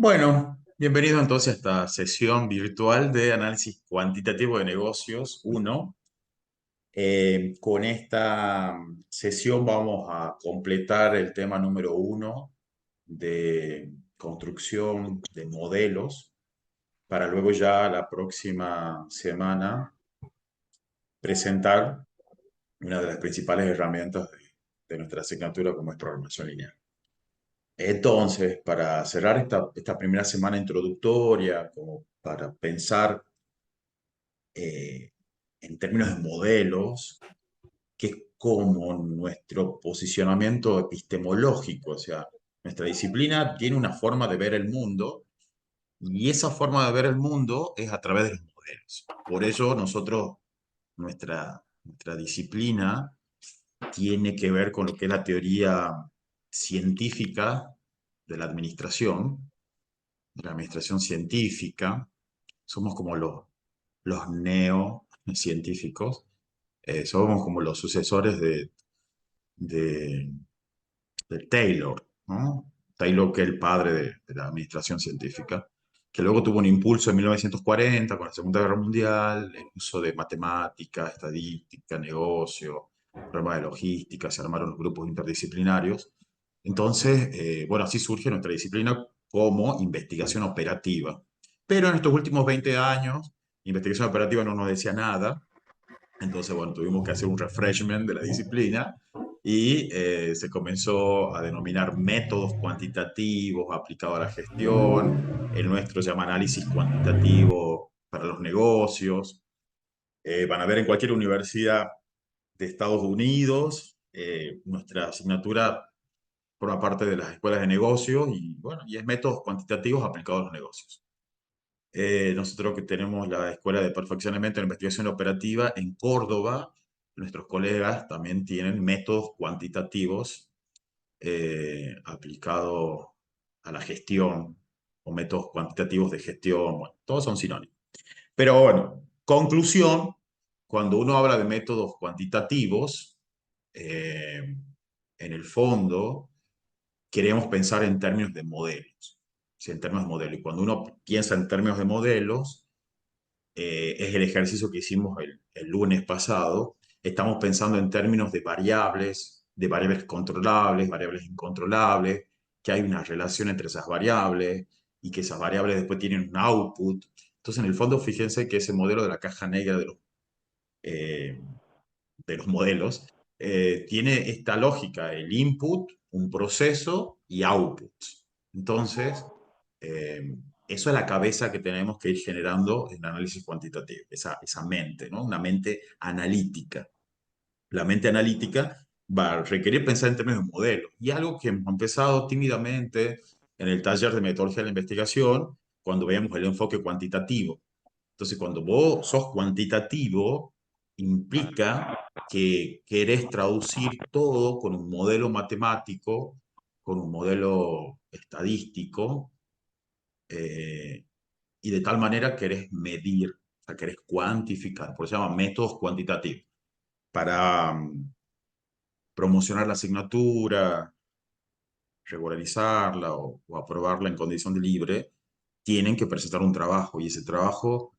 Bueno, bienvenido entonces a esta sesión virtual de análisis cuantitativo de negocios 1. Con esta sesión vamos a completar el tema número 1 de construcción de modelos para luego ya la próxima semana presentar una de las principales herramientas de nuestra asignatura como es programación lineal. Entonces, para cerrar esta primera semana introductoria, como para pensar eh, en términos de modelos, que es como nuestro posicionamiento epistemológico, o sea, nuestra disciplina tiene una forma de ver el mundo y esa forma de ver el mundo es a través de los modelos. Por eso nuestra disciplina tiene que ver con lo que es la teoría científica de la administración científica. Somos como los neocientíficos, somos como los sucesores de, de Taylor, ¿no? Taylor, que es el padre de la administración científica, que luego tuvo un impulso en 1940 con la Segunda Guerra Mundial, el uso de matemática, estadística, negocio, problemas de logística, se armaron los grupos interdisciplinarios. Entonces, bueno, así surge nuestra disciplina como investigación operativa. Pero en estos últimos 20 años, investigación operativa no nos decía nada, entonces, bueno, tuvimos que hacer un refreshment de la disciplina y se comenzó a denominar métodos cuantitativos aplicados a la gestión. El nuestro se llama análisis cuantitativo para los negocios. Van a ver en cualquier universidad de Estados Unidos. Nuestra asignatura forma parte de las escuelas de negocios y, bueno, y es métodos cuantitativos aplicados a los negocios. Nosotros que tenemos la Escuela de Perfeccionamiento en Investigación Operativa en Córdoba, nuestros colegas también tienen métodos cuantitativos aplicados a la gestión o métodos cuantitativos de gestión. Bueno, todos son sinónimos. Pero bueno, conclusión, cuando uno habla de métodos cuantitativos, en el fondo queremos pensar en términos de modelos. Sí, en términos de modelos. Y cuando uno piensa en términos de modelos, es el ejercicio que hicimos el lunes pasado. Estamos pensando en términos de variables controlables, variables incontrolables, que hay una relación entre esas variables y que esas variables después tienen un output. Entonces, en el fondo, fíjense que ese modelo de la caja negra eh, de los modelos tiene esta lógica, el input, un proceso y output. Entonces, eh, eso es la cabeza que tenemos que ir generando en análisis cuantitativo, esa mente, ¿no? Una mente analítica. La mente analítica va a requerir pensar en términos de modelos. Y algo que hemos empezado tímidamente en el taller de metodología de la investigación, cuando veamos el enfoque cuantitativo. Entonces, cuando vos sos cuantitativo, implica que querés traducir todo con un modelo matemático, con un modelo estadístico, eh, y de tal manera querés medir, o sea, querés cuantificar, por eso se llama métodos cuantitativos, para promocionar la asignatura, regularizarla o aprobarla en condición de libre, tienen que presentar un trabajo y ese trabajo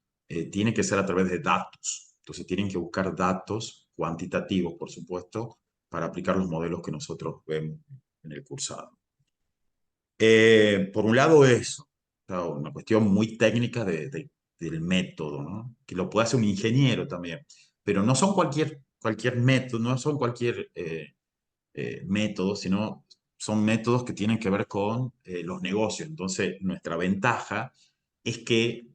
tiene que ser a través de datos. Entonces tienen que buscar datos cuantitativos, por supuesto, para aplicar los modelos que nosotros vemos en el cursado. Por un lado eso, o sea, una cuestión muy técnica del método, ¿no? Que lo puede hacer un ingeniero también, pero no son cualquier método, no son cualquier métodos, sino son métodos que tienen que ver con los negocios. Entonces, nuestra ventaja es que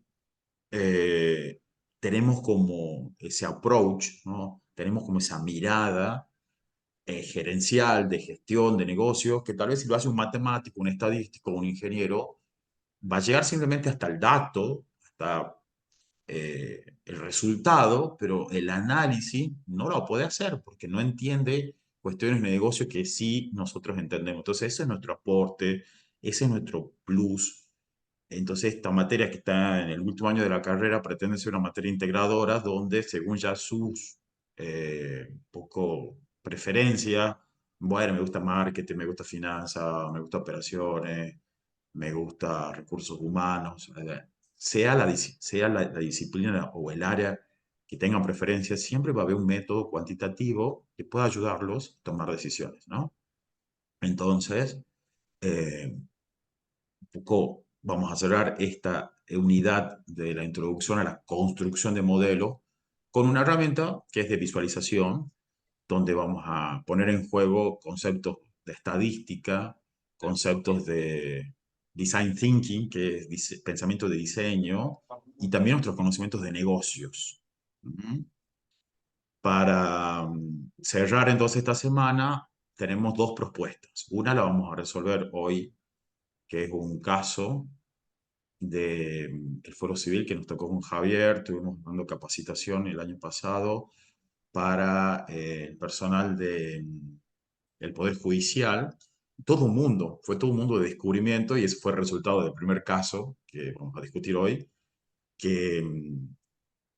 tenemos como ese approach, ¿no? Tenemos como esa mirada gerencial, de gestión, de negocios, que tal vez si lo hace un matemático, un estadístico, un ingeniero, va a llegar simplemente hasta el dato, hasta el resultado, pero el análisis no lo puede hacer porque no entiende cuestiones de negocio que sí nosotros entendemos. Entonces, ese es nuestro aporte, ese es nuestro plus. Entonces, esta materia que está en el último año de la carrera pretende ser una materia integradora donde, según ya sus poco preferencias, bueno, me gusta marketing, me gusta finanzas, me gusta operaciones, me gusta recursos humanos, sea la disciplina o el área que tengan preferencia, siempre va a haber un método cuantitativo que pueda ayudarlos a tomar decisiones, ¿no? Entonces, un poco vamos a cerrar esta unidad de la introducción a la construcción de modelos con una herramienta que es de visualización, donde vamos a poner en juego conceptos de estadística, conceptos de design thinking, que es pensamiento de diseño, y también nuestros conocimientos de negocios. Ujú. Para cerrar entonces esta semana, tenemos dos propuestas. Una la vamos a resolver hoy, que es un caso del Foro Civil que nos tocó con Javier. Estuvimos dando capacitación el año pasado para el personal del Poder Judicial. Todo un mundo, fue todo un mundo de descubrimiento y ese fue el resultado del primer caso que vamos a discutir hoy, que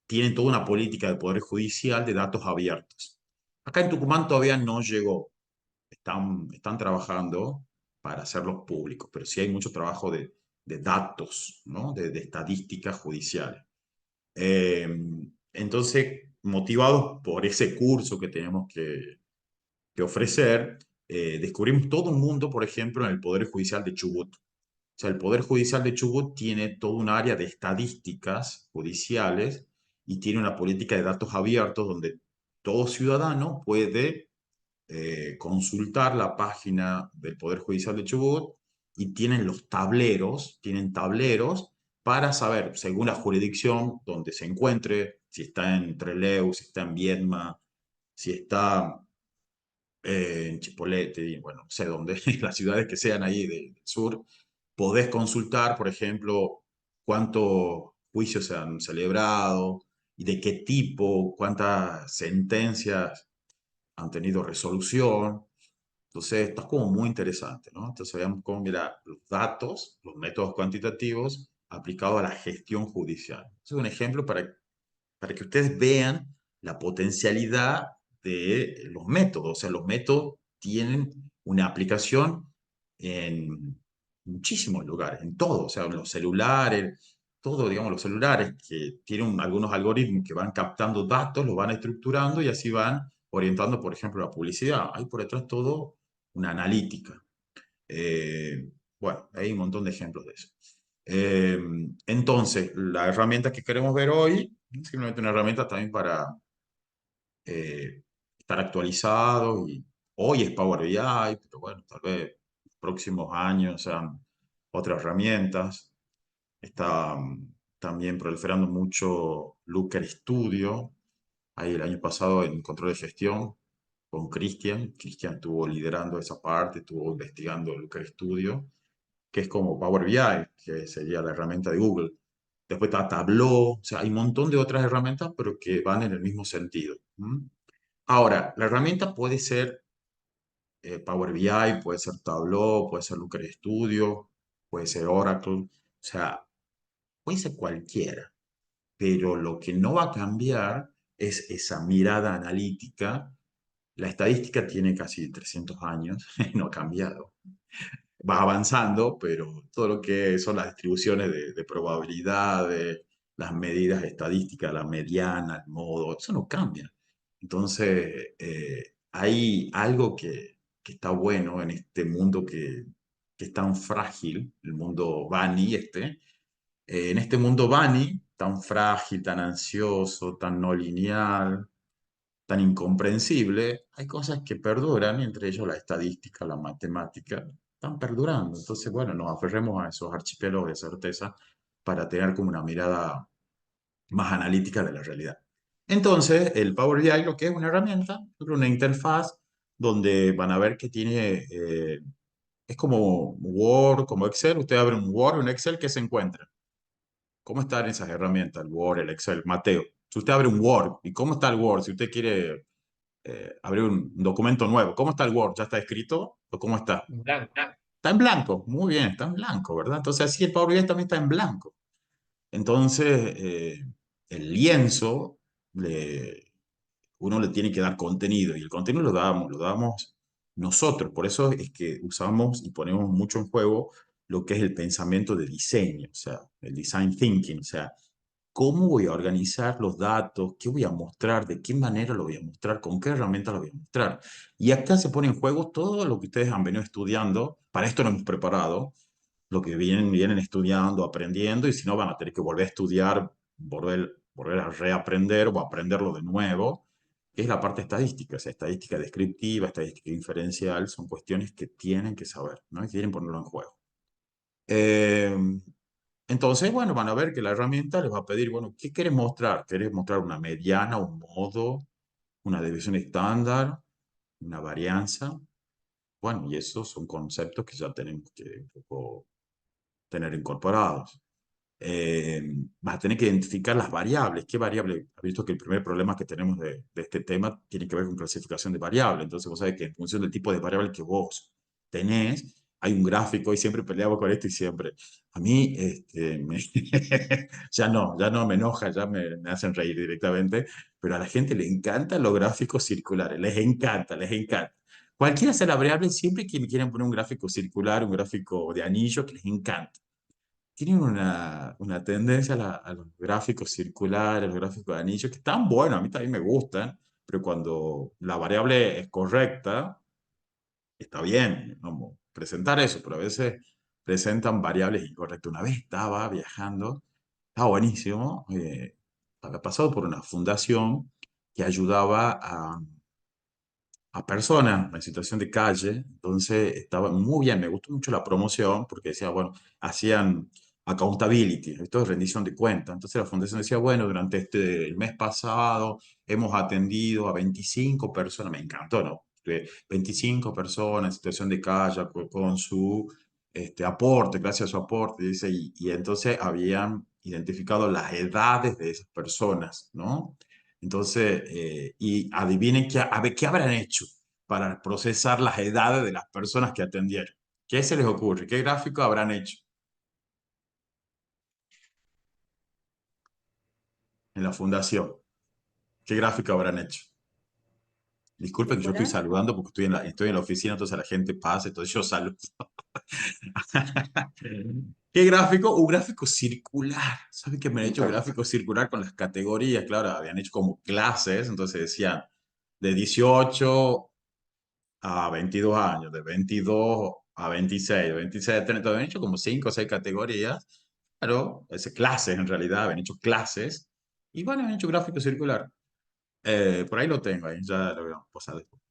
tienen toda una política del Poder Judicial de datos abiertos. Acá en Tucumán todavía no llegó, están trabajando para hacerlos públicos, pero sí hay mucho trabajo de datos, ¿no? De estadísticas judiciales. Eh, entonces, motivados por ese curso que tenemos que ofrecer, descubrimos todo un mundo, por ejemplo, en el Poder Judicial de Chubut. O sea, el Poder Judicial de Chubut tiene todo un área de estadísticas judiciales y tiene una política de datos abiertos donde todo ciudadano puede consultar la página del Poder Judicial de Chubut y tienen tableros para saber, según la jurisdicción donde se encuentre, si está en Trelew, si está en Viedma, si está en Chipolete, y bueno, no sé dónde, las ciudades que sean ahí del sur, podés consultar, por ejemplo, cuántos juicios se han celebrado y de qué tipo, cuántas sentencias han tenido resolución. Entonces, esto es como muy interesante, ¿no? Entonces, veamos cómo, mira, los datos, los métodos cuantitativos aplicados a la gestión judicial. Es un ejemplo para que ustedes vean la potencialidad de los métodos. O sea, los métodos tienen una aplicación en muchísimos lugares, en todo. O sea, en los celulares, todo, digamos, los celulares que tienen algunos algoritmos que van captando datos, los van estructurando y así van orientando, por ejemplo, la publicidad. Hay por detrás todo una analítica. Eh, bueno, hay un montón de ejemplos de eso. Eh, entonces, la herramienta que queremos ver hoy, simplemente una herramienta también para estar actualizado. Y hoy es Power BI, pero bueno, tal vez en los próximos años sean otras herramientas. Está también proliferando mucho Looker Studio. Ahí el año pasado en control de gestión con Cristian. Cristian estuvo liderando esa parte, estuvo investigando Looker Studio, que es como Power BI, que sería la herramienta de Google. Después está Tableau, o sea, hay un montón de otras herramientas, pero que van en el mismo sentido. Ahora, la herramienta puede ser Power BI, puede ser Tableau, puede ser Looker Studio, puede ser Oracle, o sea, puede ser cualquiera, pero lo que no va a cambiar es esa mirada analítica. La estadística tiene casi 300 años y no ha cambiado. Va avanzando, pero todo lo que son las distribuciones de probabilidades, las medidas estadísticas, la mediana, el modo, eso no cambia. Entonces, hay algo que está bueno en este mundo que es tan frágil, el mundo Bani este. En este mundo Bani, tan frágil, tan ansioso, tan no lineal, tan incomprensible, hay cosas que perduran, entre ellos la estadística, la matemática, están perdurando. Entonces, bueno, nos aferremos a esos archipiélagos de certeza para tener como una mirada más analítica de la realidad. Entonces, el Power BI lo que es una herramienta, una interfaz donde van a ver que tiene, es como Word, como Excel. Usted abre un Word, un Excel, ¿qué se encuentra? ¿Cómo están esas herramientas? El Word, el Excel, Mateo. Si usted abre un Word, ¿y cómo está el Word? Si usted quiere abrir un documento nuevo. ¿Cómo está el Word? ¿Ya está escrito? ¿O cómo está? Blanco. Está en blanco. Muy bien, está en blanco, ¿verdad? Entonces así el Power BI también está en blanco. Entonces, el lienzo, uno le tiene que dar contenido y el contenido lo damos nosotros. Por eso es que usamos y ponemos mucho en juego lo que es el pensamiento de diseño, o sea, el design thinking, o sea, cómo voy a organizar los datos, qué voy a mostrar, de qué manera lo voy a mostrar, con qué herramientas lo voy a mostrar. Y acá se pone en juego todo lo que ustedes han venido estudiando, para esto nos hemos preparado, lo que vienen estudiando, aprendiendo, y si no van a tener que volver a estudiar, volver a reaprender o aprenderlo de nuevo, que es la parte estadística, o sea, estadística descriptiva, estadística inferencial, son cuestiones que tienen que saber, ¿no? Y quieren ponerlo en juego. Eh, entonces, bueno, van a ver que la herramienta les va a pedir, bueno, ¿qué quieres mostrar? ¿Quieres mostrar una mediana, un modo, una división estándar, una varianza? Bueno, y esos son conceptos que ya tenemos que un poco tener incorporados. eh, Vas a tener que identificar las variables. ¿Qué variable? Has visto que el primer problema que tenemos de este tema tiene que ver con clasificación de variables. Entonces, vos sabés que en función del tipo de variable que vos tenés, hay un gráfico y siempre peleamos con esto y siempre. A mí, ya no me enoja, me hacen reír directamente, pero a la gente le encantan los gráficos circulares, les encanta, les encanta. Cualquiera sea la variable, siempre que me quieren poner un gráfico circular, un gráfico de anillo, que les encanta tienen una tendencia a los gráficos circulares, los gráficos de anillos, que están buenos, a mí también me gustan, pero cuando la variable es correcta, está bien, vamos, presentar eso, pero a veces presentan variables incorrectas. Una vez estaba viajando, estaba buenísimo, había pasado por una fundación que ayudaba a personas en situación de calle, entonces estaba muy bien, me gustó mucho la promoción porque decía, bueno, hacían accountability, esto es rendición de cuentas, entonces la fundación decía, bueno, durante el mes pasado hemos atendido a 25 personas, me encantó, ¿no? 25 personas en situación de calle con su aporte, gracias a su aporte, dice, y entonces habían identificado las edades de esas personas, ¿no? Entonces, y adivinen qué, a ver, qué habrán hecho para procesar las edades de las personas que atendieron. ¿Qué se les ocurre? ¿Qué gráfico habrán hecho en la fundación? ¿Qué gráfico habrán hecho? Disculpen que yo estoy ¿Circular? saludando porque estoy en la oficina, entonces la gente pasa, entonces yo saludo. ¿Qué gráfico? Un gráfico circular. ¿Saben que me han hecho un gráfico circular con las categorías? Claro, habían hecho como clases, entonces decían de 18 a 22 años, de 22 a 26, de 26 a 30, habían hecho como 5 o 6 categorías, claro, clases en realidad, habían hecho clases, y bueno, habían hecho gráfico circular. Por ahí lo tengo, ahí ya lo voy a pasar después.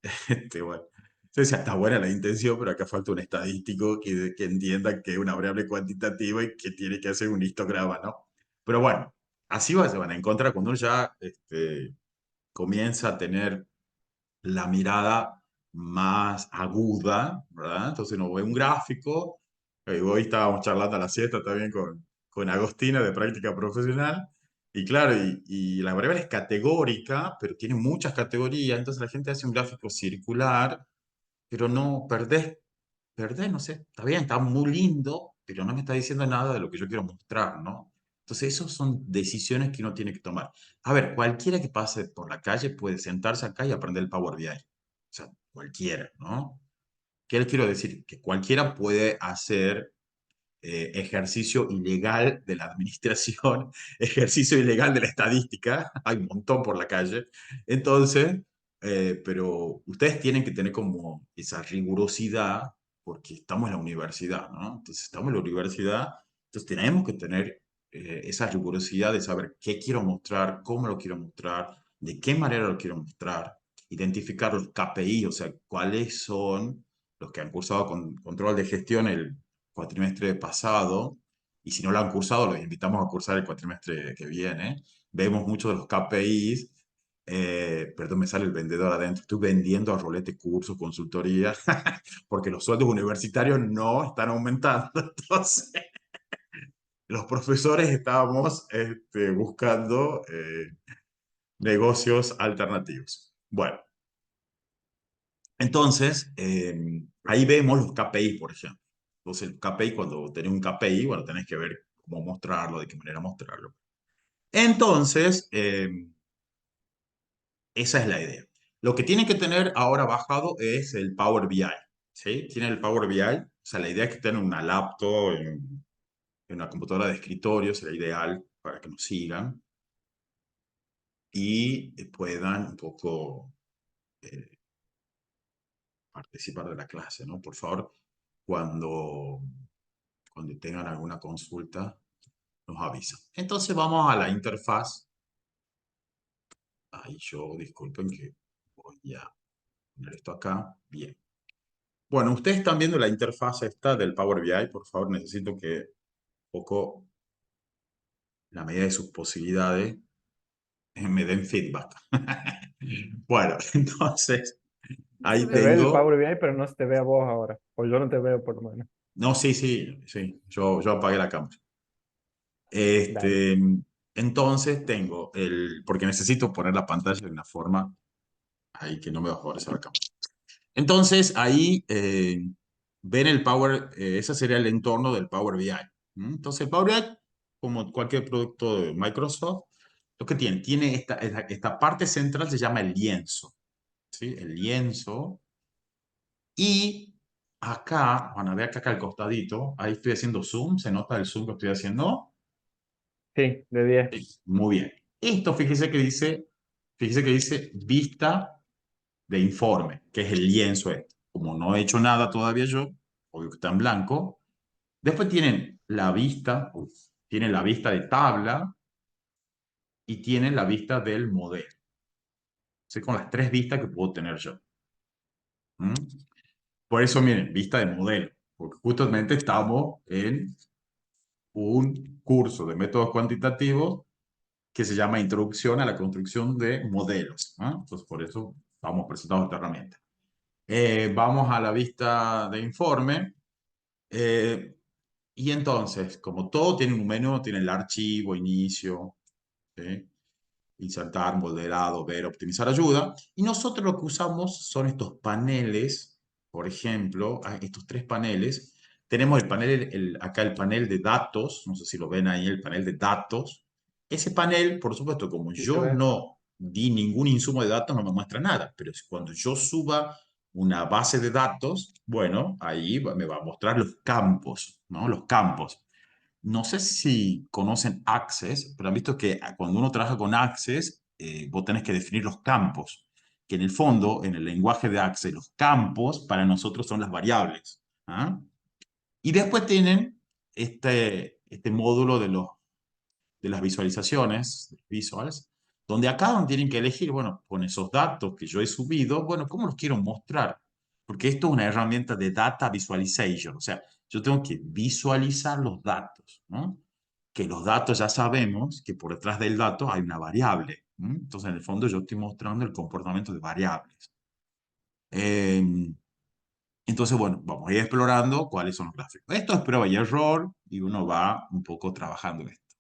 Bueno. Entonces, está buena la intención, pero acá falta un estadístico que entienda que es una variable cuantitativa y que tiene que hacer un histograma, ¿no? Pero bueno, así se van a encontrar cuando uno ya comienza a tener la mirada más aguda, ¿verdad? Entonces uno ve un gráfico, hoy estábamos charlando a la siesta también con Agostina de práctica profesional, y claro, y la variable es categórica, pero tiene muchas categorías, entonces la gente hace un gráfico circular, pero no perdés, no sé, está bien, está muy lindo, pero no me está diciendo nada de lo que yo quiero mostrar, ¿no? Entonces, esas son decisiones que uno tiene que tomar. A ver, cualquiera que pase por la calle puede sentarse acá y aprender el Power BI. O sea, cualquiera, ¿no? ¿Qué les quiero decir? Que cualquiera puede hacer ejercicio ilegal de la administración, ejercicio ilegal de la estadística, hay un montón por la calle. Entonces, pero ustedes tienen que tener como esa rigurosidad porque estamos en la universidad, ¿no? Entonces, estamos en la universidad, entonces tenemos que tener esa rigurosidad de saber qué quiero mostrar, cómo lo quiero mostrar, de qué manera lo quiero mostrar, identificar los KPI, o sea, cuáles son los que han cursado con control de gestión el cuatrimestre pasado, y si no lo han cursado, los invitamos a cursar el cuatrimestre que viene. Vemos muchos de los KPIs, perdón, me sale el vendedor adentro, estoy vendiendo a rolete cursos, consultoría, porque los sueldos universitarios no están aumentando, entonces los profesores estábamos buscando negocios alternativos. Bueno, entonces, ahí vemos los KPI, por ejemplo. Entonces, el KPI, cuando tenés un KPI, bueno, tenés que ver cómo mostrarlo, de qué manera mostrarlo. Entonces, esa es la idea. Lo que tienen que tener ahora bajado es el Power BI, ¿sí? Tienen el Power BI. sea, la idea es que tengan una laptop, en una computadora de escritorio, será ideal para que nos sigan y puedan un poco eh, participar de la clase, ¿no? Por favor, cuando, cuando tengan alguna consulta, nos avisan. Entonces vamos a la interfaz. Ahí yo, disculpen que voy a poner esto acá. Bien. Bueno, ustedes están viendo la interfaz esta del Power BI. Por favor, necesito que un poco, la medida de sus posibilidades, me den feedback. Bueno, entonces, ahí Se ve el tengo. Power BI, pero no se te ve a vos ahora. O yo no te veo por lo menos. No, sí, sí, sí. Yo apagué la cámara. Dale. Este, entonces tengo porque necesito poner la pantalla de una forma ahí que no me va a favorecer la cámara. Entonces ahí ven el ese sería el entorno del Power BI. Entonces el Power BI, como cualquier producto de Microsoft, lo que tiene esta parte central se llama el lienzo, ¿sí? El lienzo. Y acá, van a ver acá al costadito, ahí estoy haciendo zoom, ¿se nota el zoom que estoy haciendo? Sí, de 10. Sí, muy bien. Esto, fíjese que dice vista de informe, que es el lienzo este. Como no he hecho nada todavía yo, obvio que está en blanco. Después tienen la vista de tabla y tienen la vista del modelo. ¿Sí? Con las tres vistas que puedo tener yo. ¿Mm? Por eso, miren, vista de modelo, porque justamente estamos en un curso de métodos cuantitativos que se llama Introducción a la construcción de modelos. ¿No? Entonces, por eso estamos presentando esta herramienta. Vamos a la vista de informe. eh, y entonces, como todo tiene un menú, tiene el archivo, inicio, ¿sí? Insertar, modelado, ver, optimizar, ayuda. Y nosotros lo que usamos son estos paneles, por ejemplo, estos tres paneles. Tenemos el panel, acá el panel de datos, no sé si lo ven ahí, el panel de datos. Ese panel, por supuesto, como Sí se yo ve. no di ningún insumo de datos, no me muestra nada, pero cuando yo suba una base de datos, bueno, ahí me va a mostrar los campos, ¿no? Los campos. No sé si conocen Access, pero han visto que cuando uno trabaja con Access, vos tenés que definir los campos, que en el fondo, en el lenguaje de Access, los campos para nosotros son las variables. ¿Ah? Y después tienen este módulo de las visualizaciones, visuals, donde acá donde tienen que elegir, bueno, con esos datos que yo he subido, bueno, ¿cómo los quiero mostrar? Porque esto es una herramienta de data visualization, o sea, yo tengo que visualizar los datos, ¿no? Que los datos ya sabemos que por detrás del dato hay una variable. Entonces, en el fondo, yo estoy mostrando el comportamiento de variables. Entonces, bueno, vamos a ir explorando cuáles son los gráficos. Esto es prueba y error y uno va un poco trabajando en esto.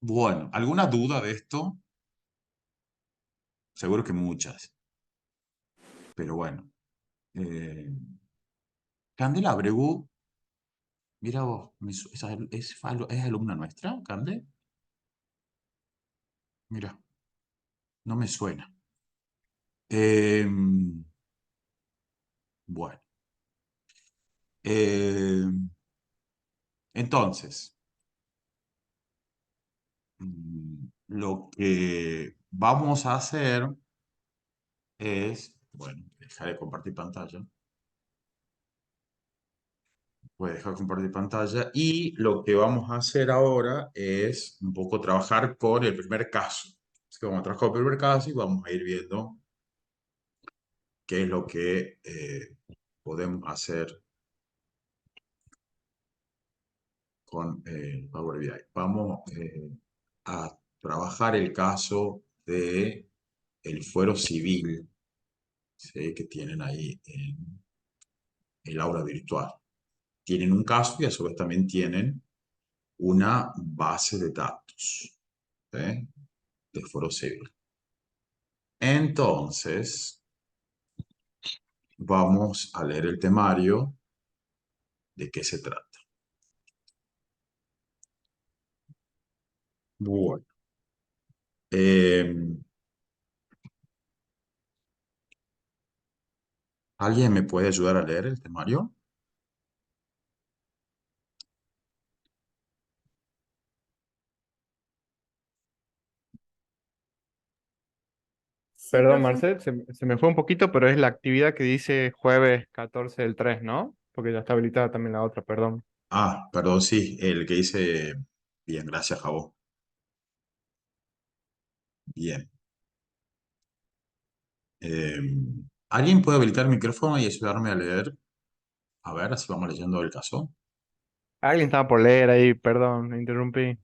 Bueno, ¿alguna duda de esto? Seguro que muchas, pero bueno. Eh, Candela Abreu, mira vos, ¿es alumna nuestra, Cande? Mira, no me suena. Eh, bueno, eh, entonces, lo que vamos a hacer es, bueno, dejar de compartir pantalla. Voy a dejar de compartir pantalla y lo que vamos a hacer ahora es un poco trabajar con el primer caso. Así que vamos a trabajar con el primer caso y vamos a ir viendo qué es lo que podemos hacer con Power BI. Vamos a trabajar el caso de el fuero civil, ¿sí? Que tienen ahí en el aula virtual. Tienen un caso y a su vez también tienen una base de datos, ¿sí? De fuero civil. Entonces, vamos a leer el temario de qué se trata. Bueno, eh, ¿Alguien me puede ayudar a leer el temario? Sí, perdón, profe. Marcel, se me fue un poquito, pero es la actividad que dice jueves 14 del 3, ¿no? Porque ya está habilitada también la otra, perdón. Ah, perdón, sí, el que dice... Bien, gracias, Javo. Bien. Eh, ¿Alguien puede habilitar el micrófono y ayudarme a leer? A ver, así vamos leyendo el caso. Alguien estaba por leer ahí, perdón, me interrumpí.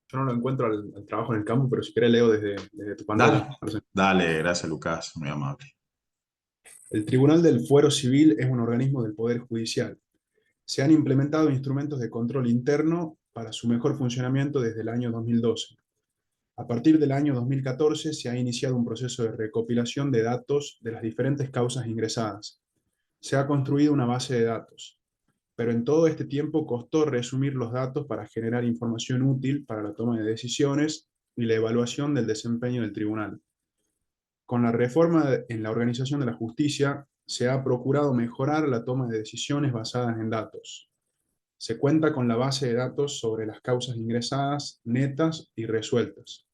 Yo no lo encuentro al trabajo en el campo, pero si querés leo desde tu pantalla. Dale, dale, gracias, Lucas, muy amable. El Tribunal del Fuero Civil es un organismo del Poder Judicial. Se han implementado instrumentos de control interno para su mejor funcionamiento desde el año 2012. A partir del año 2014 se ha iniciado un proceso de recopilación de datos de las diferentes causas ingresadas. Se ha construido una base de datos, pero en todo este tiempo costó resumir los datos para generar información útil para la toma de decisiones y la evaluación del desempeño del tribunal. Con la reforma en la organización de la justicia, se ha procurado mejorar la toma de decisiones basadas en datos. Se cuenta con la base de datos sobre las causas ingresadas, netas y resueltas.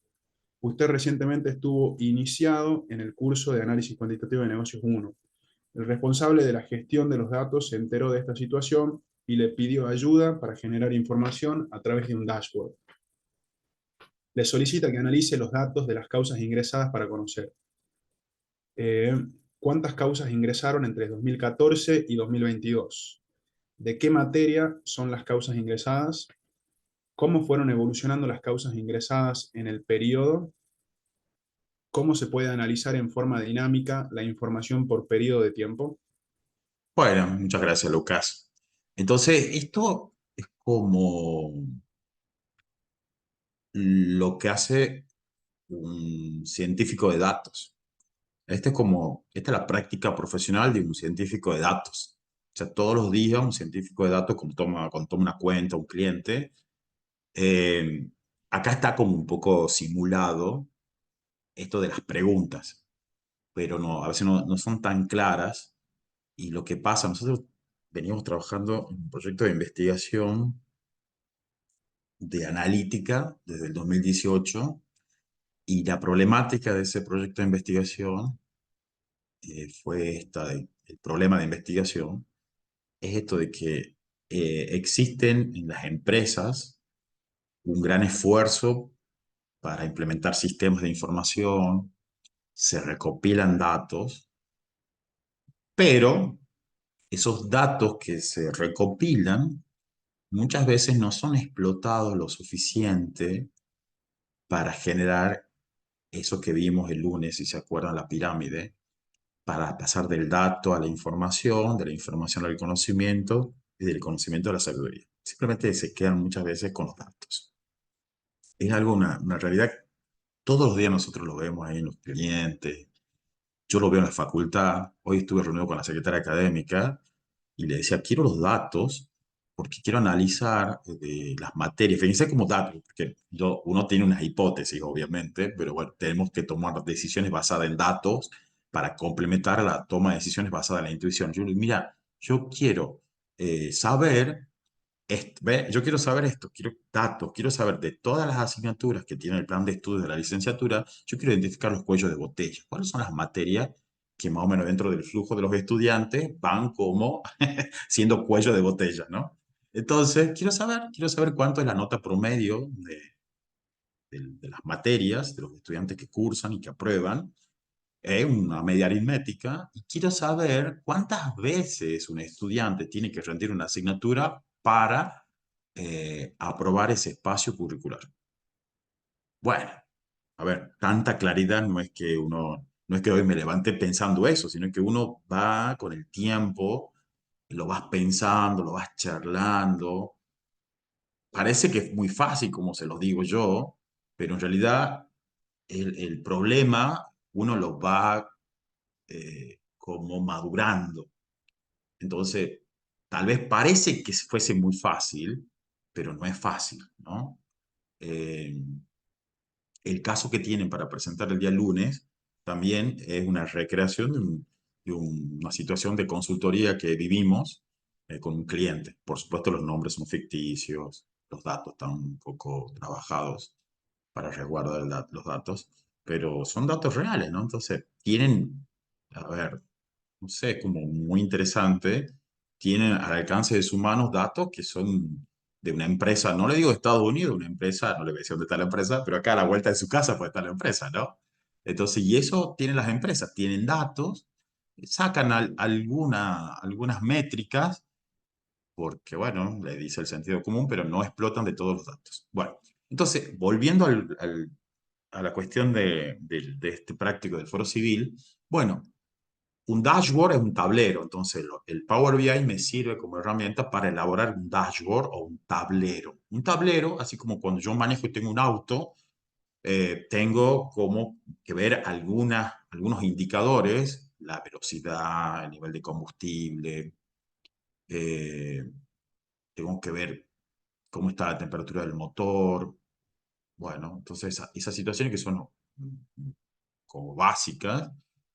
Usted recientemente estuvo iniciado en el curso de análisis cuantitativo de negocios 1. El responsable de la gestión de los datos se enteró de esta situación y le pidió ayuda para generar información a través de un dashboard. Le solicita que analice los datos de las causas ingresadas para conocer eh, cuántas causas ingresaron entre 2014 y 2022, de qué materia son las causas ingresadas, cómo fueron evolucionando las causas ingresadas en el periodo, cómo se puede analizar en forma dinámica la información por periodo de tiempo. Bueno, muchas gracias, Lucas. Entonces, esto es como lo que hace un científico de datos. Esta es la práctica profesional de un científico de datos. O sea, todos los días un científico de datos, cuando toma una cuenta, un cliente, eh, acá está como un poco simulado esto de las preguntas, pero no, a veces no son tan claras. Y lo que pasa, nosotros venimos trabajando en un proyecto de investigación de analítica desde el 2018 y la problemática de ese proyecto de investigación fue el problema de investigación es esto de que existen en las empresas un gran esfuerzo para implementar sistemas de información, se recopilan datos, pero esos datos que se recopilan muchas veces no son explotados lo suficiente para generar eso que vimos el lunes, si se acuerdan, la pirámide, para pasar del dato a la información, de la información al conocimiento y del conocimiento a la sabiduría. Simplemente se quedan muchas veces con los datos. Es algo, una realidad, todos los días nosotros lo vemos ahí en los clientes, yo lo veo en la facultad, hoy estuve reunido con la secretaria académica y le decía, quiero los datos porque quiero analizar las materias, fíjense como datos, porque uno tiene unas hipótesis, obviamente, pero bueno, tenemos que tomar decisiones basadas en datos para complementar la toma de decisiones basada en la intuición. Yo le digo, mira, yo quiero saber ¿ve? Yo quiero saber esto, quiero datos, quiero saber de todas las asignaturas que tiene el plan de estudios de la licenciatura, yo quiero identificar los cuellos de botella. ¿Cuáles son las materias que más o menos dentro del flujo de los estudiantes van como siendo cuello de botella, ¿no? Entonces, quiero saber cuánto es la nota promedio de las materias de los estudiantes que cursan y que aprueban, una media aritmética, y quiero saber cuántas veces un estudiante tiene que rendir una asignatura para aprobar ese espacio curricular. Bueno, a ver, tanta claridad no es que hoy me levante pensando eso, sino que uno va con el tiempo, lo vas pensando, lo vas charlando. Parece que es muy fácil, como se los digo yo, pero en realidad el problema uno lo va como madurando. Entonces, tal vez parece que fuese muy fácil, pero no es fácil, ¿no? Eh, el caso que tienen para presentar el día lunes también es una recreación una situación de consultoría que vivimos con un cliente. Por supuesto, los nombres son ficticios, los datos están un poco trabajados para resguardar los datos, pero son datos reales, ¿no? Entonces, tienen, a ver, no sé, como muy interesante, tienen al alcance de sus manos datos que son de una empresa, no le digo de Estados Unidos, una empresa, no le voy a decir dónde está la empresa, pero acá a la vuelta de su casa puede estar la empresa, ¿no? Entonces, y eso tienen las empresas, tienen datos, sacan algunas métricas, porque, bueno, le dice el sentido común, pero no explotan de todos los datos. Bueno, entonces, volviendo a la cuestión de este práctico del foro civil, bueno, un dashboard es un tablero, entonces el Power BI me sirve como herramienta para elaborar un dashboard o un tablero. Un tablero, así como cuando yo manejo y tengo un auto, tengo como que ver algunos indicadores, la velocidad, el nivel de combustible, eh, tengo que ver cómo está la temperatura del motor. Bueno, entonces esas situaciones que son como básicas.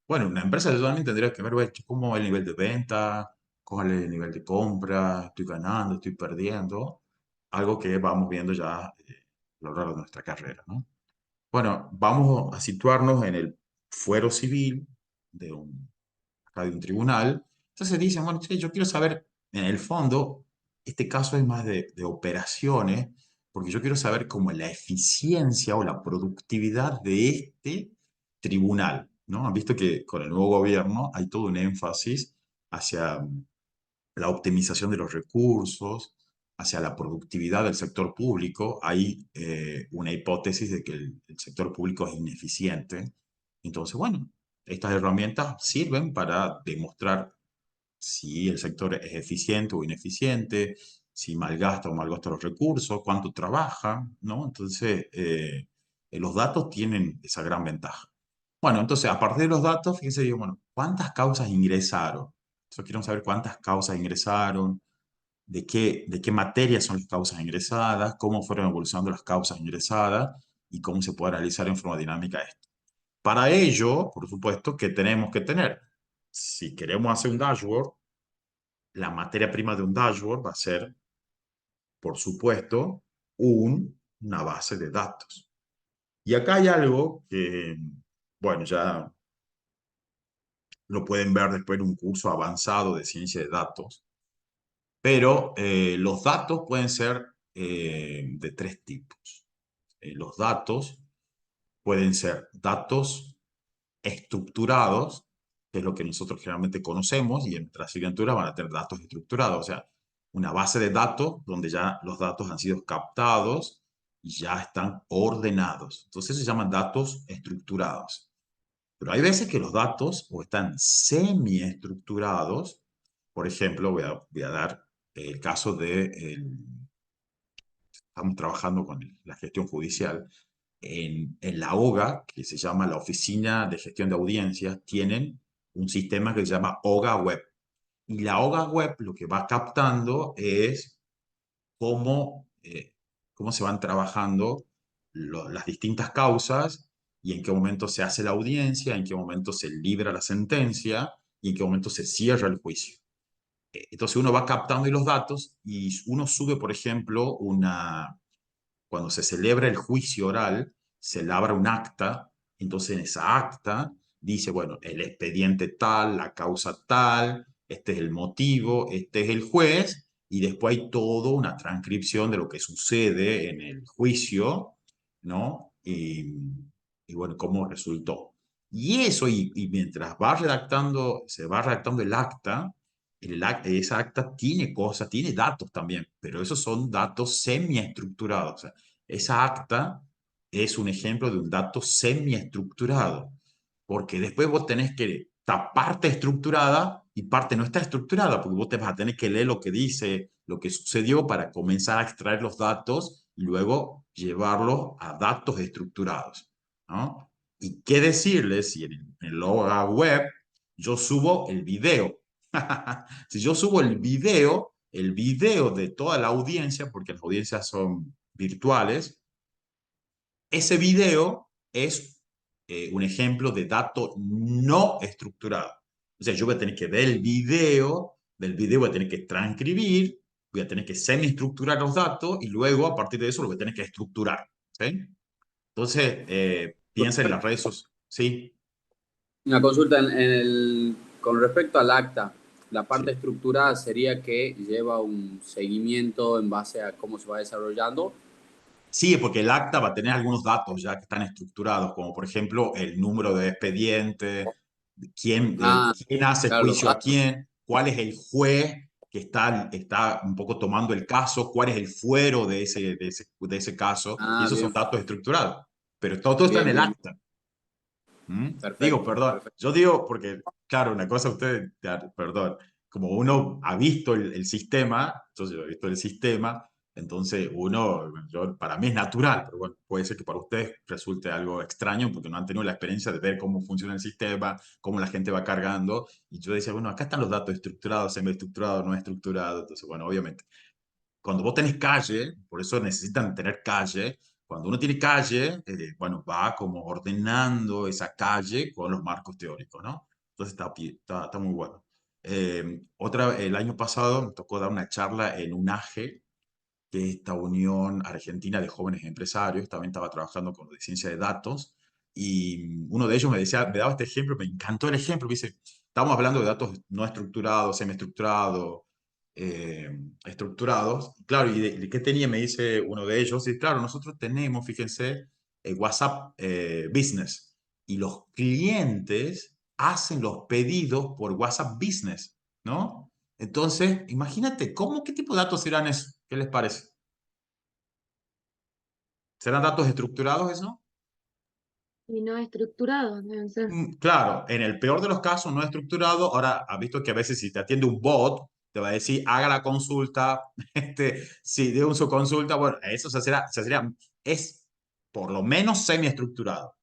Bueno, una empresa también tendría que ver, bueno, cómo es el nivel de venta, cómo es el nivel de compra, estoy ganando, estoy perdiendo, algo que vamos viendo ya a lo largo de nuestra carrera, ¿no? Bueno, vamos a situarnos en el fuero civil de acá de un tribunal. Entonces dicen, bueno, che, yo quiero saber, en el fondo, este caso es más de operaciones, porque yo quiero saber cómo la eficiencia o la productividad de este tribunal, ¿no? Han visto que con el nuevo gobierno hay todo un énfasis hacia la optimización de los recursos, hacia la productividad del sector público. Hay una hipótesis de que el sector público es ineficiente. Entonces, bueno, estas herramientas sirven para demostrar si el sector es eficiente o ineficiente, si malgasta o malgasta los recursos, cuánto trabaja, ¿no? Entonces, los datos tienen esa gran ventaja. Bueno, entonces, a partir de los datos, fíjense, digo, bueno, ¿cuántas causas ingresaron? Entonces, quiero saber cuántas causas ingresaron, de qué materias son las causas ingresadas, cómo fueron evolucionando las causas ingresadas y cómo se puede realizar en forma dinámica esto. Para ello, por supuesto, ¿qué tenemos que tener? Si queremos hacer un dashboard, la materia prima de un dashboard va a ser, por supuesto, una base de datos. Y acá hay algo que, bueno, ya lo pueden ver después en un curso avanzado de ciencia de datos, pero los datos pueden ser de tres tipos. Los datos pueden ser datos estructurados, que es lo que nosotros generalmente conocemos, y en nuestra asignatura van a tener datos estructurados, o sea, una base de datos donde ya los datos han sido captados y ya están ordenados. Entonces se llaman datos estructurados. Pero hay veces que los datos o están semiestructurados. Por ejemplo, voy a dar el caso estamos trabajando con la gestión judicial. En la OGA, que se llama la Oficina de Gestión de Audiencias, tienen un sistema que se llama OGA Web. Y la OGA Web lo que va captando es cómo se van trabajando las distintas causas y en qué momento se hace la audiencia, en qué momento se libra la sentencia y en qué momento se cierra el juicio. Entonces uno va captando los datos y uno sube, por ejemplo, cuando se celebra el juicio oral, se labra un acta, entonces en esa acta dice, bueno, el expediente tal, la causa tal, este es el motivo, este es el juez, y después hay toda una transcripción de lo que sucede en el juicio, ¿no? Y bueno, cómo resultó. Y eso, y mientras se va redactando el acta, esa acta tiene cosas, tiene datos también, pero esos son datos semiestructurados. O sea, esa acta es un ejemplo de un dato semiestructurado, porque después vos tenés que esta parte estructurada y parte no está estructurada, porque vos te vas a tener que leer lo que dice, lo que sucedió para comenzar a extraer los datos y luego llevarlos a datos estructurados, ¿no? ¿Y qué decirles si en el Loga web yo subo el video? Si yo subo el video de toda la audiencia, porque las audiencias son virtuales, ese video es un ejemplo de dato no estructurado. O sea, yo voy a tener que ver el video, del video voy a tener que transcribir, voy a tener que semi-estructurar los datos y luego a partir de eso lo voy a tener que estructurar. ¿Sí? Entonces, piensa en las redes sociales. Sí, Una consulta con respecto al acta. La parte sí. estructurada sería que lleva un seguimiento en base a cómo se va desarrollando. Sí, porque el acta va a tener algunos datos ya que están estructurados, como por ejemplo el número de expediente, Ah, quién hace claro, los juicio a datos. quién, cuál es el juez que está un poco tomando el caso, cuál es el fuero de ese caso, y Ah, esos son bien, datos estructurados. Pero todo está en bien, el bien. acta. ¿Mm? Digo, Perfecto, perdón, perfecto. yo digo porque, claro, una cosa usted, perdón, como uno ha visto el sistema, entonces yo he visto el sistema, entonces para mí es natural, pero bueno, puede ser que para ustedes resulte algo extraño porque no han tenido la experiencia de ver cómo funciona el sistema, cómo la gente va cargando, y yo decía, bueno, acá están los datos estructurados, semi-estructurados, no estructurados, entonces, bueno, obviamente cuando vos tenés calle, por eso necesitan tener calle, cuando uno tiene calle, bueno, va como ordenando esa calle con los marcos teóricos, ¿no? Entonces está muy bueno. El año pasado me tocó dar una charla en UNAGE, que es esta Unión Argentina de Jóvenes Empresarios, también estaba trabajando con lo de ciencia de datos, y uno de ellos me decía, me daba este ejemplo, me encantó el ejemplo, me dice, estamos hablando de datos no estructurados, semiestructurados, eh, estructurados, claro, ¿y qué tenía? Me dice uno de ellos, y claro, nosotros tenemos, fíjense, WhatsApp Business, y los clientes hacen los pedidos por WhatsApp Business, ¿no? Entonces, imagínate, ¿qué tipo de datos serán esos? ¿Qué les parece? ¿Serán datos estructurados eso? Y no estructurados deben ser. Claro, en el peor de los casos no estructurado. Ahora, has visto que a veces si te atiende un bot, te va a decir, haga la consulta, si de su consulta, bueno, eso es por lo menos semi-estructurado.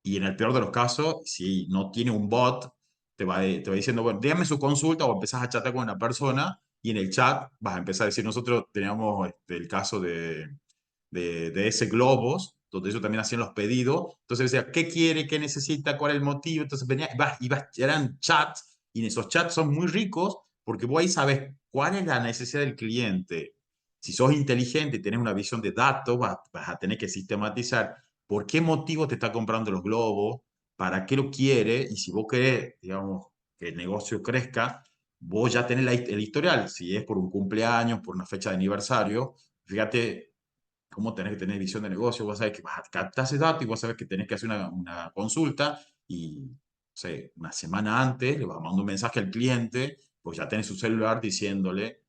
Y en el peor de los casos, si no tiene un bot, te va diciendo, bueno, dígame su consulta o empezás a chatear con una persona y en el chat vas a empezar a decir, nosotros teníamos el caso de ese Globos, donde ellos también hacían los pedidos. Entonces decía, ¿qué quiere? ¿Qué necesita? ¿Cuál es el motivo? Entonces venía, eran chats y en esos chats son muy ricos porque vos ahí sabes cuál es la necesidad del cliente. Si sos inteligente y tenés una visión de datos, vas a tener que sistematizar por qué motivo te está comprando los globos, para qué lo quiere, y si vos querés, digamos, que el negocio crezca, vos ya tenés el historial. Si es por un cumpleaños, por una fecha de aniversario, fíjate cómo tenés que tener visión de negocio. Vos sabés que vas a captar ese dato y vos sabés que tenés que hacer una consulta y, no sé, una semana antes le vas mandando un mensaje al cliente, pues ya tenés su celular diciéndole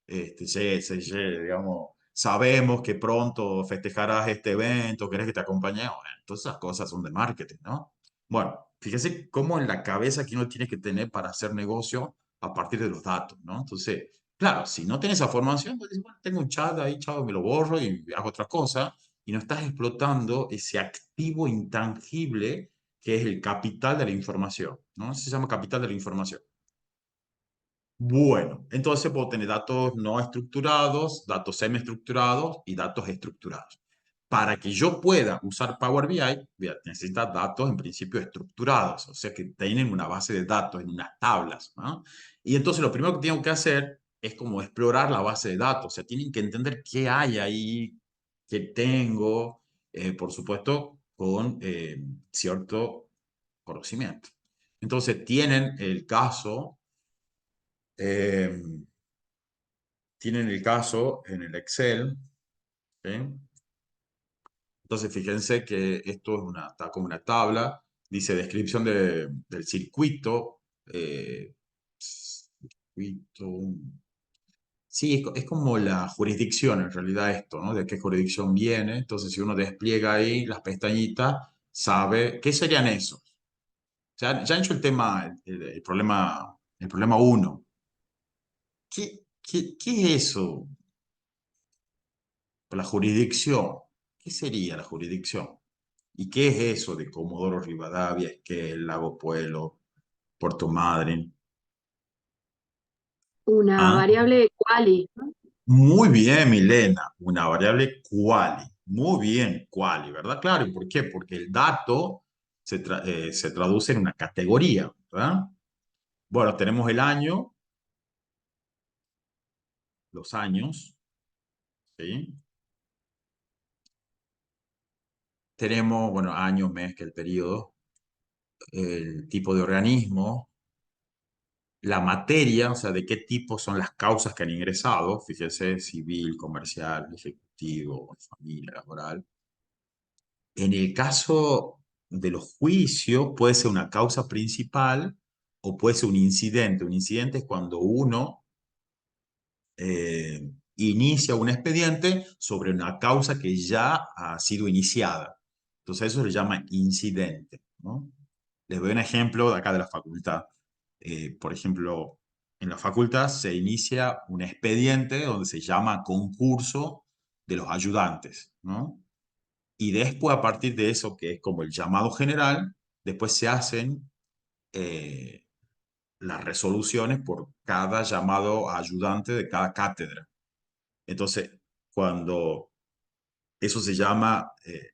digamos, sabemos que pronto festejarás este evento, querés que te acompañe. Bueno, todas esas cosas son de marketing, ¿no? Bueno, fíjese cómo en la cabeza que uno tiene que tener para hacer negocio a partir de los datos, ¿no? Entonces, claro, si no tienes esa formación, pues dices, bueno, tengo un chat ahí, chao, me lo borro y hago otra cosa, y no estás explotando ese activo intangible que es el capital de la información, ¿no? Se llama capital de la información. Bueno, entonces puedo tener datos no estructurados, datos semiestructurados y datos estructurados. Para que yo pueda usar Power BI, voy a necesitar datos en principio estructurados, o sea que tienen una base de datos en unas tablas, ¿no? Y entonces lo primero que tengo que hacer es como explorar la base de datos, o sea, tienen que entender qué hay ahí, qué tengo, por supuesto, con cierto conocimiento. Entonces eh, tienen el caso en el Excel, ¿sí? Entonces, fíjense que esto está como una tabla, dice descripción del circuito, circuito. Sí, es como la jurisdicción en realidad esto, ¿no? De qué jurisdicción viene. Entonces, si uno despliega ahí las pestañitas, sabe qué serían esos. Ya han hecho el tema, el problema uno. ¿Qué es eso? La jurisdicción. ¿Qué sería la jurisdicción? ¿Y qué es eso de Comodoro Rivadavia, Esquel, Lago Puelo, Puerto Madryn? Una ¿Ah? variable quali, ¿no? Muy bien, Milena, una variable quali. Muy bien, quali, ¿verdad? Claro, ¿y por qué? Porque el dato se traduce en una categoría, ¿verdad? Bueno, tenemos el año, los años, ¿sí? Tenemos, bueno, año, mes, que el periodo, el tipo de organismo, la materia, o sea, de qué tipo son las causas que han ingresado, fíjese, civil, comercial, ejecutivo, familia, laboral. En el caso de los juicios, puede ser una causa principal o puede ser un incidente. Un incidente es cuando uno inicia un expediente sobre una causa que ya ha sido iniciada. Entonces eso se llama incidente, ¿no? Les doy un ejemplo de acá de la facultad. Por ejemplo, en la facultad se inicia un expediente donde se llama concurso de los ayudantes, ¿no? Y después, a partir de eso, que es como el llamado general, después se hacen eh, las resoluciones por cada llamado ayudante de cada cátedra. Entonces, cuando eso se llama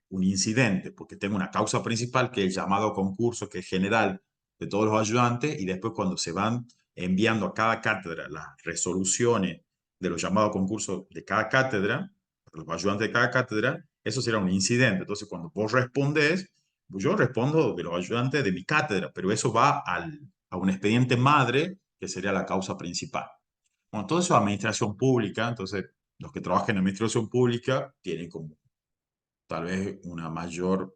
un incidente, porque tengo una causa principal, que es el llamado concurso, que es general de todos los ayudantes, y después cuando se van enviando a cada cátedra las resoluciones de los llamados concursos de cada cátedra, los ayudantes de cada cátedra, eso será un incidente. Entonces, cuando vos respondés, yo respondo de los ayudantes de mi cátedra, pero eso va a un expediente madre, que sería la causa principal. Bueno, todo eso es administración pública, entonces los que trabajan en administración pública tienen como tal vez una mayor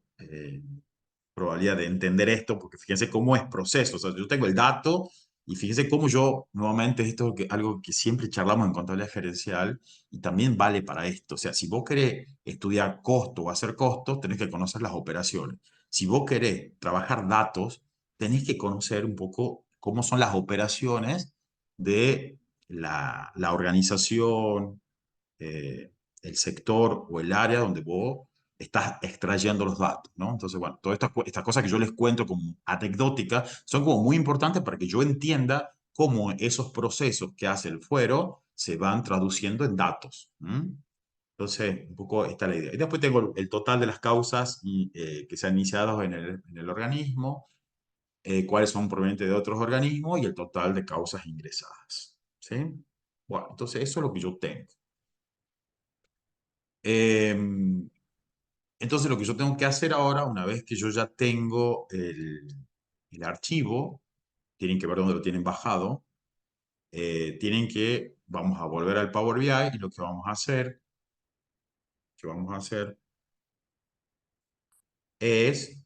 probabilidad de entender esto, porque fíjense cómo es proceso. O sea, yo tengo el dato y fíjense cómo yo, nuevamente, esto es algo que siempre charlamos en contabilidad gerencial y también vale para esto. O sea, si vos querés estudiar costo o hacer costos, tenés que conocer las operaciones. Si vos querés trabajar datos, tenés que conocer un poco cómo son las operaciones de la organización, eh, el sector o el área donde vos estás extrayendo los datos, ¿no? Entonces, bueno, todas estas cosas que yo les cuento como anecdóticas son como muy importantes para que yo entienda cómo esos procesos que hace el fuero se van traduciendo en datos. Entonces, un poco esta es la idea. Y después tengo el total de las causas que se han iniciado en el organismo, cuáles son provenientes de otros organismos y el total de causas ingresadas. ¿Sí? Bueno, entonces eso es lo que yo tengo. Entonces lo que yo tengo que hacer ahora, una vez que yo ya tengo el archivo, tienen que ver dónde lo tienen bajado, vamos a volver al Power BI y lo que vamos a hacer es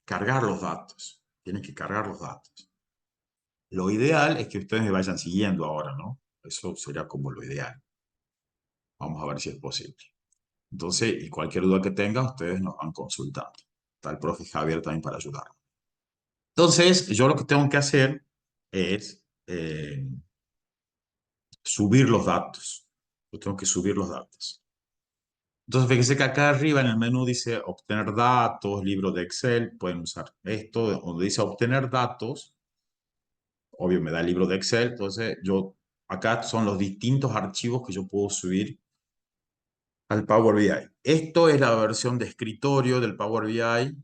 cargar los datos. Tienen que cargar los datos. Lo ideal es que ustedes me vayan siguiendo ahora, ¿no? Eso sería como lo ideal. Vamos a ver si es posible. Entonces, y cualquier duda que tengan, ustedes nos van consultando. Está el profe Javier también para ayudar. Entonces, yo lo que tengo que hacer es subir los datos. Yo tengo que subir los datos. Entonces, fíjense que acá arriba en el menú dice obtener datos, libro de Excel, pueden usar esto, donde dice obtener datos, obvio me da el libro de Excel, entonces acá son los distintos archivos que yo puedo subir al Power BI. Esto es la versión de escritorio del Power BI.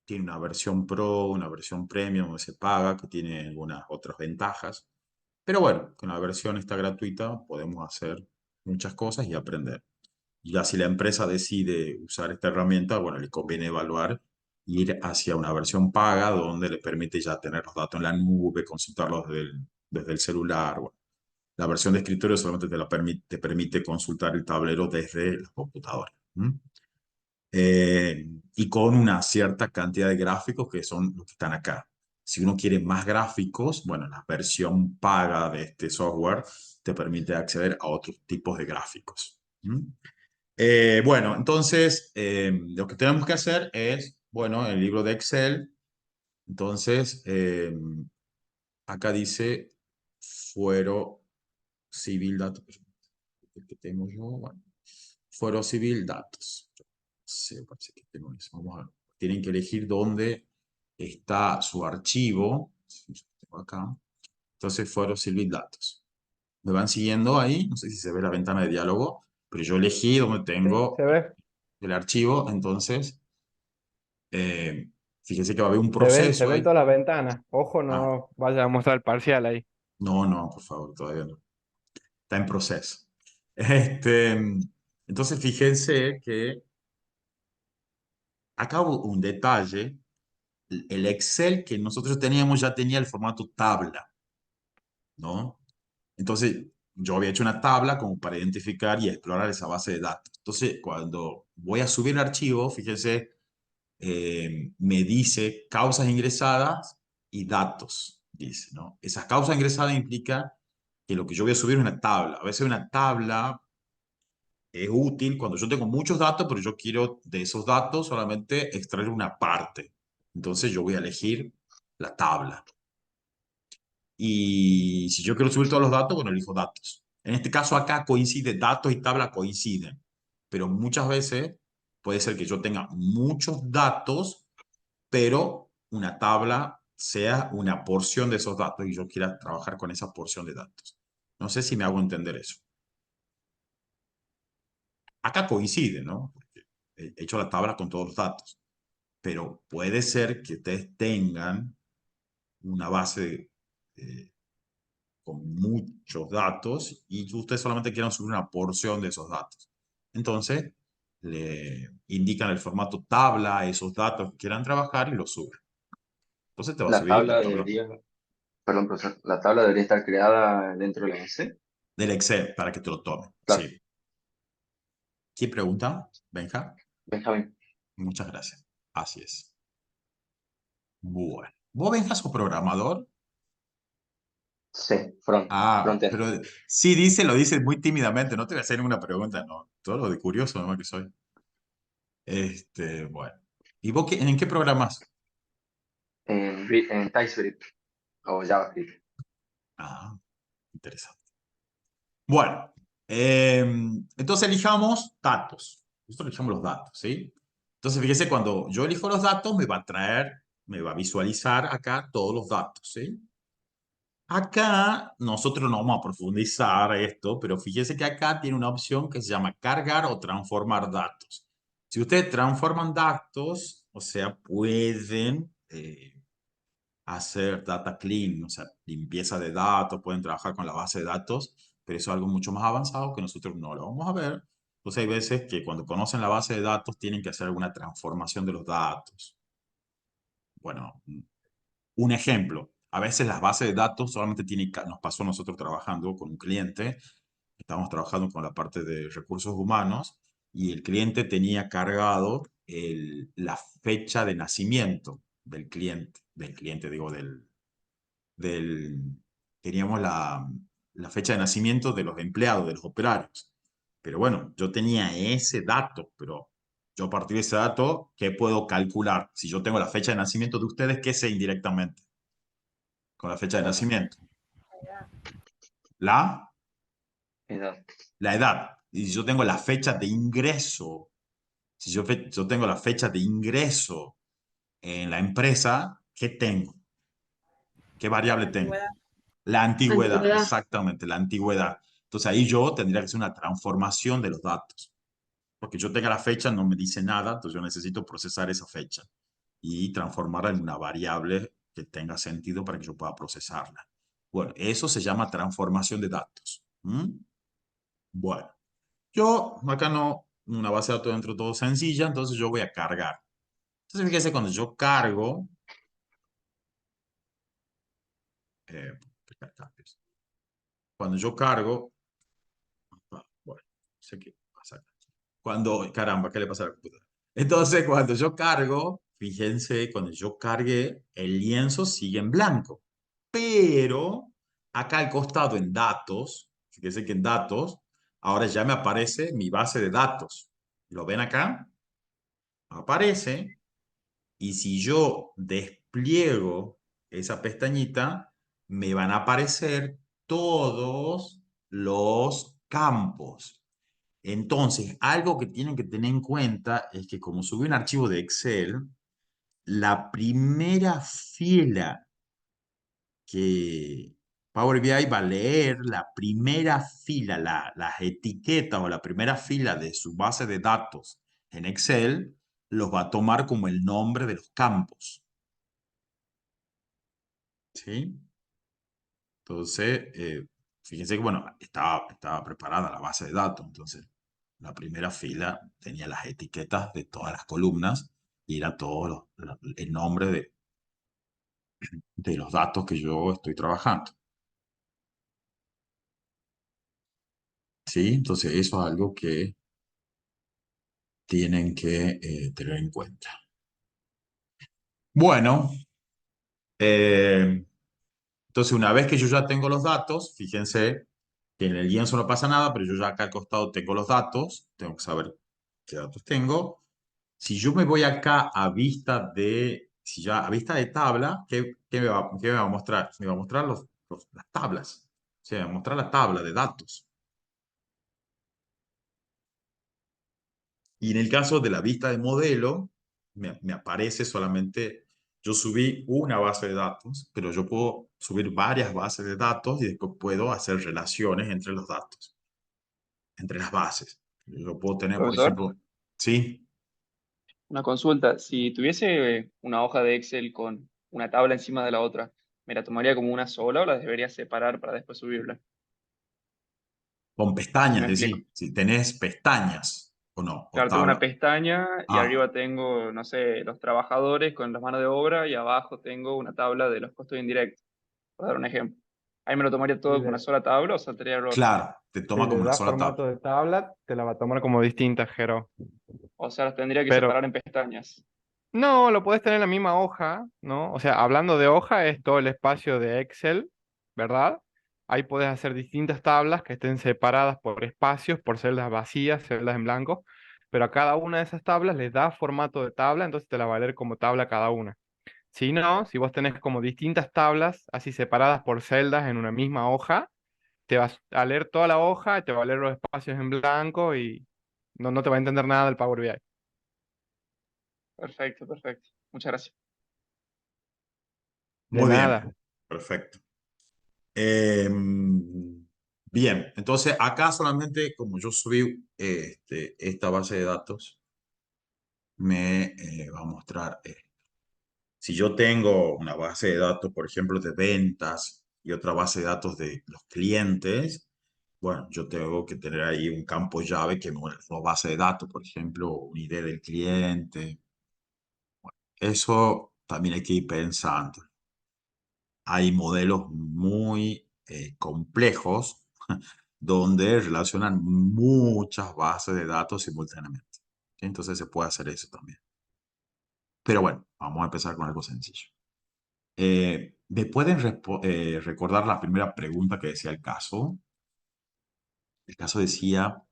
Tiene una versión Pro, una versión Premium donde se paga, que tiene algunas otras ventajas. Pero bueno, con la versión esta gratuita podemos hacer muchas cosas y aprender. Y ya si la empresa decide usar esta herramienta, bueno, le conviene evaluar ir hacia una versión paga donde le permite ya tener los datos en la nube, consultarlos desde el celular. Bueno, la versión de escritorio solamente te permite consultar el tablero desde la computadora. Y con una cierta cantidad de gráficos que son los que están acá. Si uno quiere más gráficos, bueno, la versión paga de este software te permite acceder a otros tipos de gráficos. Bueno, entonces lo que tenemos que hacer es, bueno, el libro de Excel. Entonces, acá dice fuero civil datos. El que tengo yo, bueno, fuero civil datos. Sí, parece que tengo eso. Vamos a ver. Tienen que elegir dónde está su archivo. Sí, yo tengo acá. Entonces, fuero civil datos. Me van siguiendo ahí. No sé si se ve la ventana de diálogo, pero yo elegí donde Sí, tengo se ve. el archivo. Entonces, Fíjense que va a haber un Se proceso ven ahí. todas las ventanas. Ojo, Ah, no vaya a mostrar el parcial ahí. no, no, por favor, todavía no. Está en proceso. Este, entonces, fíjense que acá hubo un detalle. El Excel que nosotros teníamos ya tenía el formato tabla, ¿no? Entonces, yo había hecho una tabla como para identificar y explorar esa base de datos. Entonces, cuando voy a subir el archivo, fíjense, me dice causas ingresadas y datos, dice, ¿no? Esas causas ingresadas implica que lo que yo voy a subir es una tabla. A veces una tabla es útil cuando yo tengo muchos datos, pero yo quiero de esos datos solamente extraer una parte. Entonces yo voy a elegir la tabla. Y si yo quiero subir todos los datos, bueno, elijo datos. En este caso acá coincide, datos y tabla coinciden. Pero muchas veces puede ser que yo tenga muchos datos, pero una tabla sea una porción de esos datos y yo quiera trabajar con esa porción de datos. No sé si me hago entender eso. Acá coincide, ¿no? Porque he hecho la tabla con todos los datos. Pero puede ser que ustedes tengan una base con muchos datos y ustedes solamente quieran subir una porción de esos datos. Entonces, le indican el formato tabla a esos datos que quieran trabajar y los suben. Entonces te va a La subir tabla la tabla debería, perdón, profesor, la tabla debería estar creada dentro de la S. del Excel para que te lo tome. Claro, Sí. ¿Quién pregunta? Benja. Benjamín. Muchas gracias. Así es. Bueno. ¿Vos, Benja, sos programador? Sí, front, Ah, frontend. pero sí dice, lo dice muy tímidamente. No te voy a hacer ninguna pregunta, no. Todo lo de curioso nomás que soy. Bueno. ¿Y vos en qué programas? En TypeScript o JavaScript. Ah, interesante. Bueno, entonces elijamos datos. Nosotros elijamos los datos, ¿sí? Entonces, fíjese, cuando yo elijo los datos, me va a traer, me va a visualizar acá todos los datos, ¿sí? Acá nosotros no vamos a profundizar esto, pero fíjese que acá tiene una opción que se llama cargar o transformar datos. Si ustedes transforman datos, o sea, pueden hacer data clean, o sea, limpieza de datos, pueden trabajar con la base de datos, pero eso es algo mucho más avanzado que nosotros no lo vamos a ver. Entonces hay veces que cuando conocen la base de datos tienen que hacer alguna transformación de los datos. Bueno, un ejemplo, a veces las bases de datos solamente tienen, nos pasó a nosotros trabajando con un cliente, estábamos trabajando con la parte de recursos humanos y el cliente tenía cargado la fecha de nacimiento del cliente, digo, del, teníamos la fecha de nacimiento de los empleados, de los operarios. Pero bueno, yo tenía ese dato, pero yo a partir de ese dato, ¿qué puedo calcular? Si yo tengo la fecha de nacimiento de ustedes, ¿qué sé indirectamente con la fecha de nacimiento? La, Edad. la edad. Y si yo tengo la fecha de ingreso, si yo tengo la fecha de ingreso en la empresa, ¿qué tengo? ¿Qué variable tengo? La antigüedad, Antigüedad. exactamente, la antigüedad. Entonces ahí yo tendría que hacer una transformación de los datos. Porque yo tenga la fecha no me dice nada, entonces yo necesito procesar esa fecha y transformarla en una variable que tenga sentido para que yo pueda procesarla. Bueno, eso se llama transformación de datos. ¿Mm? Bueno, yo acá no, una base de datos dentro de todo sencilla, entonces yo voy a cargar. Entonces fíjese, cuando yo cargo, eh, cuando yo cargo, bueno, no sé qué pasa acá. Cuando, caramba, ¿qué le pasa a la computadora? Entonces, cuando yo cargo, fíjense, cuando yo cargué, el lienzo sigue en blanco. Pero acá al costado en datos, fíjense que en datos, ahora ya me aparece mi base de datos. ¿Lo ven acá? Aparece. Y si yo despliego esa pestañita, me van a aparecer todos los campos. Entonces, algo que tienen que tener en cuenta es que como subí un archivo de Excel, la primera fila que Power BI va a leer, la primera fila, las etiquetas o la primera fila de su base de datos en Excel, los va a tomar como el nombre de los campos. ¿Sí? Entonces, fíjense que, bueno, estaba preparada la base de datos. Entonces, la primera fila tenía las etiquetas de todas las columnas y era todo el nombre de los datos que yo estoy trabajando. ¿Sí? Entonces, eso es algo que tienen que tener en cuenta. Bueno, entonces una vez que yo ya tengo los datos, fíjense que en el lienzo no pasa nada, pero yo ya acá al costado tengo los datos, tengo que saber qué datos tengo. Si yo me voy acá a vista de, si ya a vista de tabla, qué me va a mostrar? Me va a mostrar las tablas, o sea, me va a mostrar la tabla de datos. Y en el caso de la vista de modelo, me aparece solamente, yo subí una base de datos, pero yo puedo subir varias bases de datos y después puedo hacer relaciones entre los datos, entre las bases. Yo puedo tener, por Profesor, ejemplo, sí, una consulta. Si tuviese una hoja de Excel con una tabla encima de la otra, ¿me la tomaría como una sola o la debería separar para después subirla? con No sé si pestañas, me es explico. decir, si tenés pestañas o no, o Claro, tengo una tabla. pestaña y Ah, arriba tengo, no sé, los trabajadores con las manos de obra y abajo tengo una tabla de los costos indirectos, por dar un ejemplo. ¿Ahí me lo tomaría Si todo como una le, sola tabla o saltaría el otro? claro, te si toma como le una das sola tabla. formato de tabla, te la va a tomar como distinta, Jero. O sea, las tendría que Pero separar en pestañas. no, lo puedes tener en la misma hoja, ¿no? O sea, hablando de hoja, es todo el espacio de Excel, ¿verdad? Ahí puedes hacer distintas tablas que estén separadas por espacios, por celdas vacías, celdas en blanco, pero a cada una de esas tablas les da formato de tabla, entonces te la va a leer como tabla cada una. Si no, si vos tenés como distintas tablas, así separadas por celdas en una misma hoja, te vas a leer toda la hoja, te va a leer los espacios en blanco y no te va a entender nada del Power BI. Perfecto, perfecto. Muchas gracias. De Muy nada. bien, perfecto. Bien, entonces acá solamente como yo subí esta base de datos, me va a mostrar, si yo tengo una base de datos, por ejemplo, de ventas y otra base de datos de los clientes, bueno, yo tengo que tener ahí un campo llave que me una base de datos, por ejemplo, una idea del cliente. Eso también hay que ir pensando. Hay modelos muy complejos donde relacionan muchas bases de datos simultáneamente. ¿Sí? Entonces se puede hacer eso también. Pero bueno, vamos a empezar con algo sencillo. ¿Me pueden recordar la primera pregunta que decía el caso? El caso decía,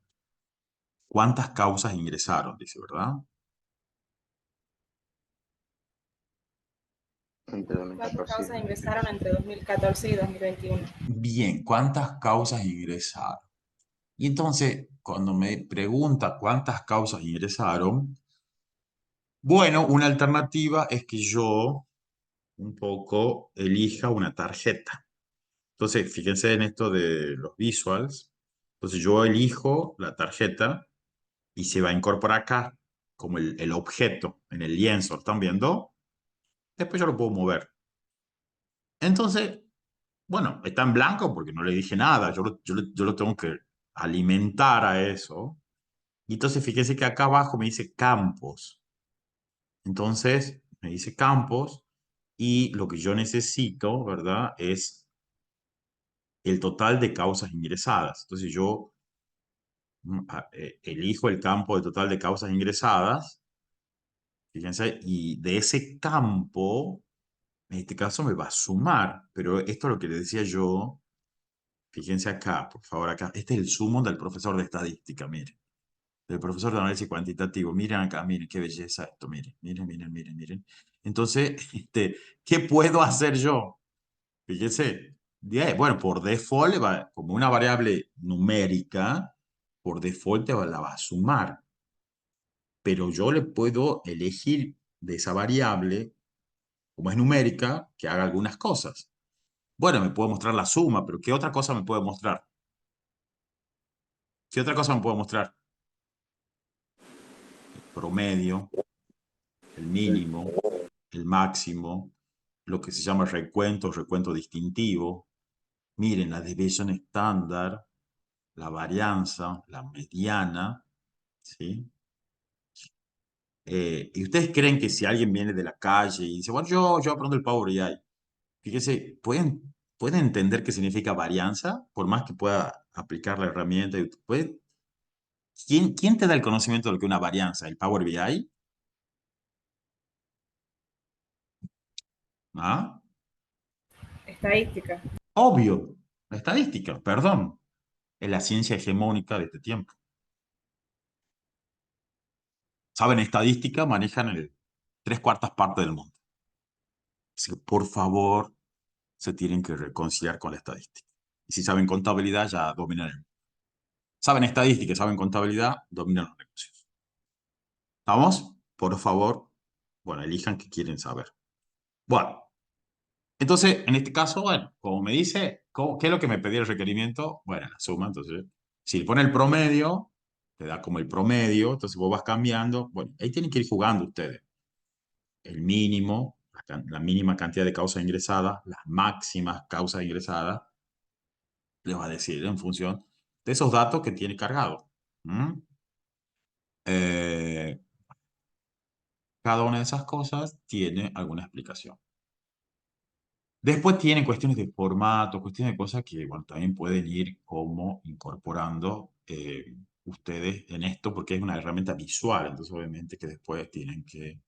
¿cuántas causas ingresaron? Dice, ¿verdad? Entre ¿Cuántas 2014 y causas 2020. ingresaron entre 2014 y 2021? Bien, ¿cuántas causas ingresaron? Y entonces, cuando me pregunta cuántas causas ingresaron, bueno, una alternativa es que yo un poco elija una tarjeta. Entonces, fíjense en esto de los visuals. Entonces, yo elijo la tarjeta y se va a incorporar acá como el objeto en el lienzo. ¿Están viendo? Después yo lo puedo mover. Entonces, bueno, está en blanco porque no le dije nada. Yo lo tengo que alimentar a eso. Y entonces, fíjense que acá abajo me dice campos. Entonces, me dice campos y lo que yo necesito, ¿verdad? Es el total de causas ingresadas. Entonces, yo elijo el campo de total de causas ingresadas, fíjense, y de ese campo, en este caso me va a sumar, pero esto es lo que le decía yo, fíjense acá, por favor, acá, este es el sumo del profesor de estadística, miren, del profesor de análisis cuantitativo, miren acá, miren qué belleza esto, miren, miren, miren, miren, miren. Entonces, ¿qué puedo hacer yo? Fíjense, bueno, por default, como una variable numérica, por default la va a sumar. Pero yo le puedo elegir de esa variable, como es numérica, que haga algunas cosas. Bueno, me puede mostrar la suma, pero ¿qué otra cosa me puede mostrar? ¿Qué otra cosa me puede mostrar? El promedio. el Sí. mínimo, el máximo, lo que se llama recuento distintivo. Miren, la desviación estándar, la varianza, la mediana, ¿sí? ¿Y ustedes creen que si alguien viene de la calle y dice, bueno, yo aprendo el Power BI, fíjese, ¿pueden entender qué significa varianza? Por más que pueda aplicar la herramienta. ¿Quién te da el conocimiento de lo que es una varianza? ¿El Power BI? ¿Ah? Estadística. Obvio, la estadística, perdón, es la ciencia hegemónica de este tiempo. Saben estadística, manejan el 3/4 del mundo. Así que, por favor, se tienen que reconciliar con la estadística. Y si saben contabilidad, ya dominan el mundo. Saben estadística, saben contabilidad, dominan los negocios. ¿Estamos? Por favor, bueno, elijan qué quieren saber. Bueno, entonces, en este caso, bueno, como me dice, ¿qué es lo que me pedía el requerimiento? Bueno, la suma, entonces, si le pone el promedio, te da como el promedio, entonces vos vas cambiando, bueno, ahí tienen que ir jugando ustedes. El mínimo, la mínima cantidad de causas ingresadas, las máximas causas ingresadas, les va a decir en función de esos datos que tiene cargado. ¿Mm? Eh, cada una de esas cosas tiene alguna explicación. Después tienen cuestiones de formato, cuestiones de cosas que bueno, también pueden ir como incorporando ustedes en esto, porque es una herramienta visual, entonces obviamente que después tienen que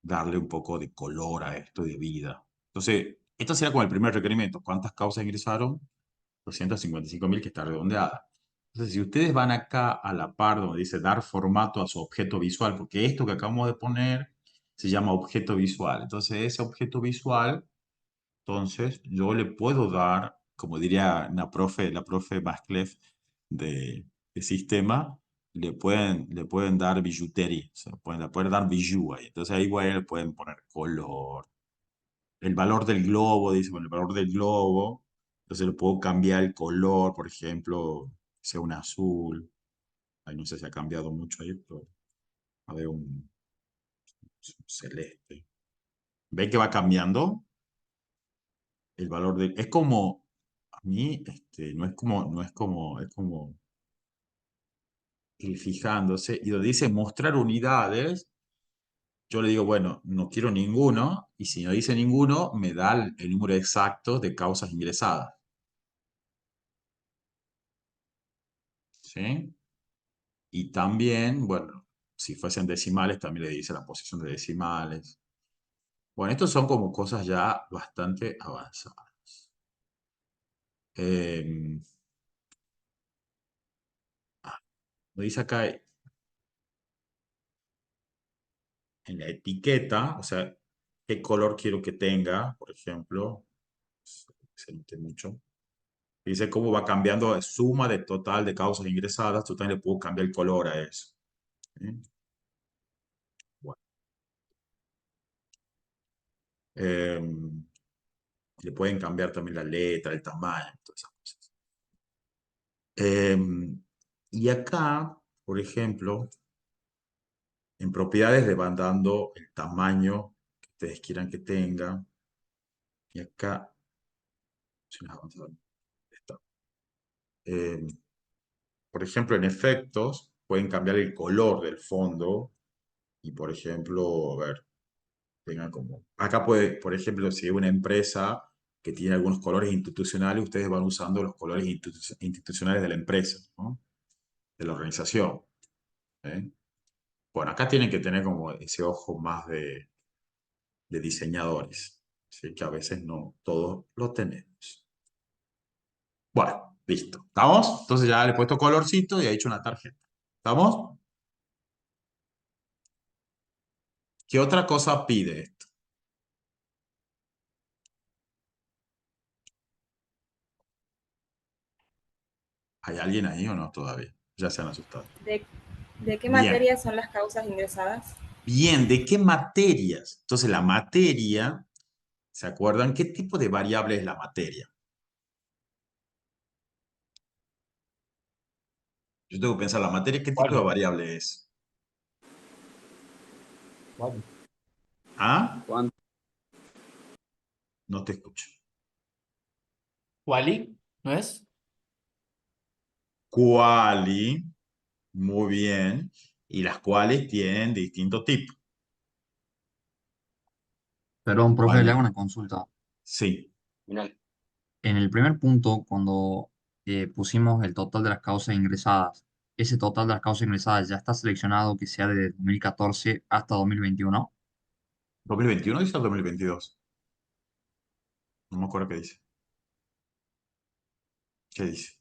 darle un poco de color a esto, de vida. Entonces, esto sería como el primer requerimiento. ¿Cuántas causas ingresaron? 255.000 que está redondeada. Entonces, si ustedes van acá a la par donde dice dar formato a su objeto visual, porque esto que acabamos de poner se llama objeto visual. Entonces, ese objeto visual, entonces, yo le puedo dar, como diría la profe Masclef de sistema, le pueden dar bijoutería, o sea, le pueden dar bijou ahí. Entonces, ahí bueno, le pueden poner color, el valor del globo, dice, bueno, el valor del globo, entonces le puedo cambiar el color, por ejemplo, que sea un azul, ahí no sé si ha cambiado mucho ahí, pero a ver, un celeste. ¿Ven que va cambiando el valor del... Es como, a mí, es como ir fijándose, y donde dice mostrar unidades, yo le digo, bueno, no quiero ninguno, y si no dice ninguno, me da el número exacto de causas ingresadas. ¿Sí? Y también, bueno, si fuesen decimales, también le dice la posición de decimales. Bueno, estos son como cosas ya bastante avanzadas. Eh, lo dice acá en la etiqueta, o sea, qué color quiero que tenga, por ejemplo. Se note mucho. Dice cómo va cambiando la suma de total de causas ingresadas. Tú también le puedo cambiar el color a eso. ¿Sí? Bueno. Eh, le pueden cambiar también la letra, el tamaño, todas esas cosas. Y acá, por ejemplo, en propiedades le van dando el tamaño que ustedes quieran que tenga. Y acá, si nos vamos a ver, está. Em, por ejemplo, en efectos, pueden cambiar el color del fondo. Y, por ejemplo, a ver, tenga como... Acá puede, por ejemplo, si hay una empresa que tiene algunos colores institucionales, ustedes van usando los colores institucionales de la empresa, ¿no? De la organización. ¿Eh? Bueno, acá tienen que tener como ese ojo más de diseñadores, ¿sí? Que a veces no todos lo tenemos. Bueno, listo. ¿Estamos? Entonces ya le he puesto colorcito y he hecho una tarjeta. ¿Estamos? ¿Qué otra cosa pide esto? ¿Hay alguien ahí o no todavía? Ya se han asustado. ¿De, de qué Bien. materias son las causas ingresadas? Bien, ¿de qué materias? Entonces la materia, ¿se acuerdan qué tipo de variable es la materia? Yo tengo que pensar, ¿la materia qué tipo de ¿Cuál? variable es? ¿Cuál? ¿Ah? ¿Cuánto? No te escucho. ¿Wally? ¿No es? Quali, muy bien. Y las cuales tienen distinto tipo. Perdón, profe, le hago ¿Cuál? una consulta. Sí. Final. En el primer punto, cuando pusimos el total de las causas ingresadas, ese total de las causas ingresadas ya está seleccionado que sea de 2014 hasta 2021. ¿2021 dice o 2022? No me acuerdo qué dice. ¿Qué dice?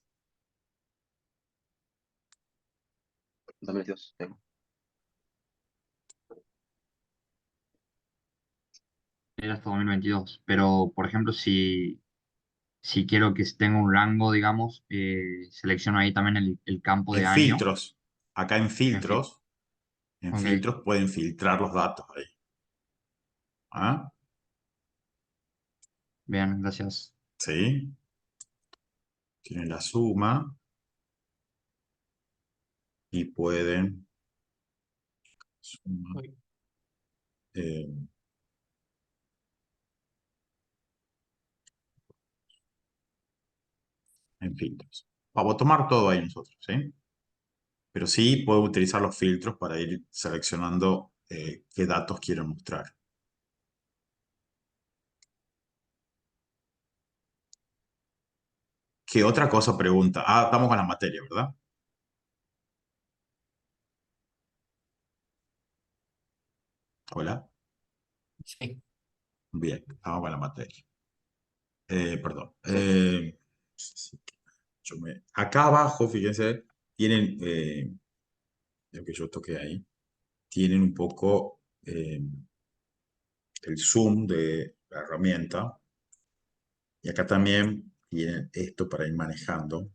2022. Tengo. Era hasta 2022. Pero, por ejemplo, si quiero que tenga un rango, digamos, selecciono ahí también el campo de En año. filtros. Acá en En fin, filtros. En ok, filtros pueden filtrar los datos ahí. ¿Ah? bien, gracias. Sí. Tienen la suma y pueden suma, Uy, eh, en filtros. Vamos a tomar todo ahí nosotros, ¿sí? Pero sí puedo utilizar los filtros para ir seleccionando qué datos quiero mostrar. ¿Qué otra cosa pregunta? Ah, estamos con la materia, ¿verdad? Hola. sí. Bien, estamos con la materia. Perdón. Sí. Acá abajo, fíjense, tienen, lo que yo toqué ahí, tienen un poco el zoom de la herramienta. Y acá también tienen esto para ir manejando.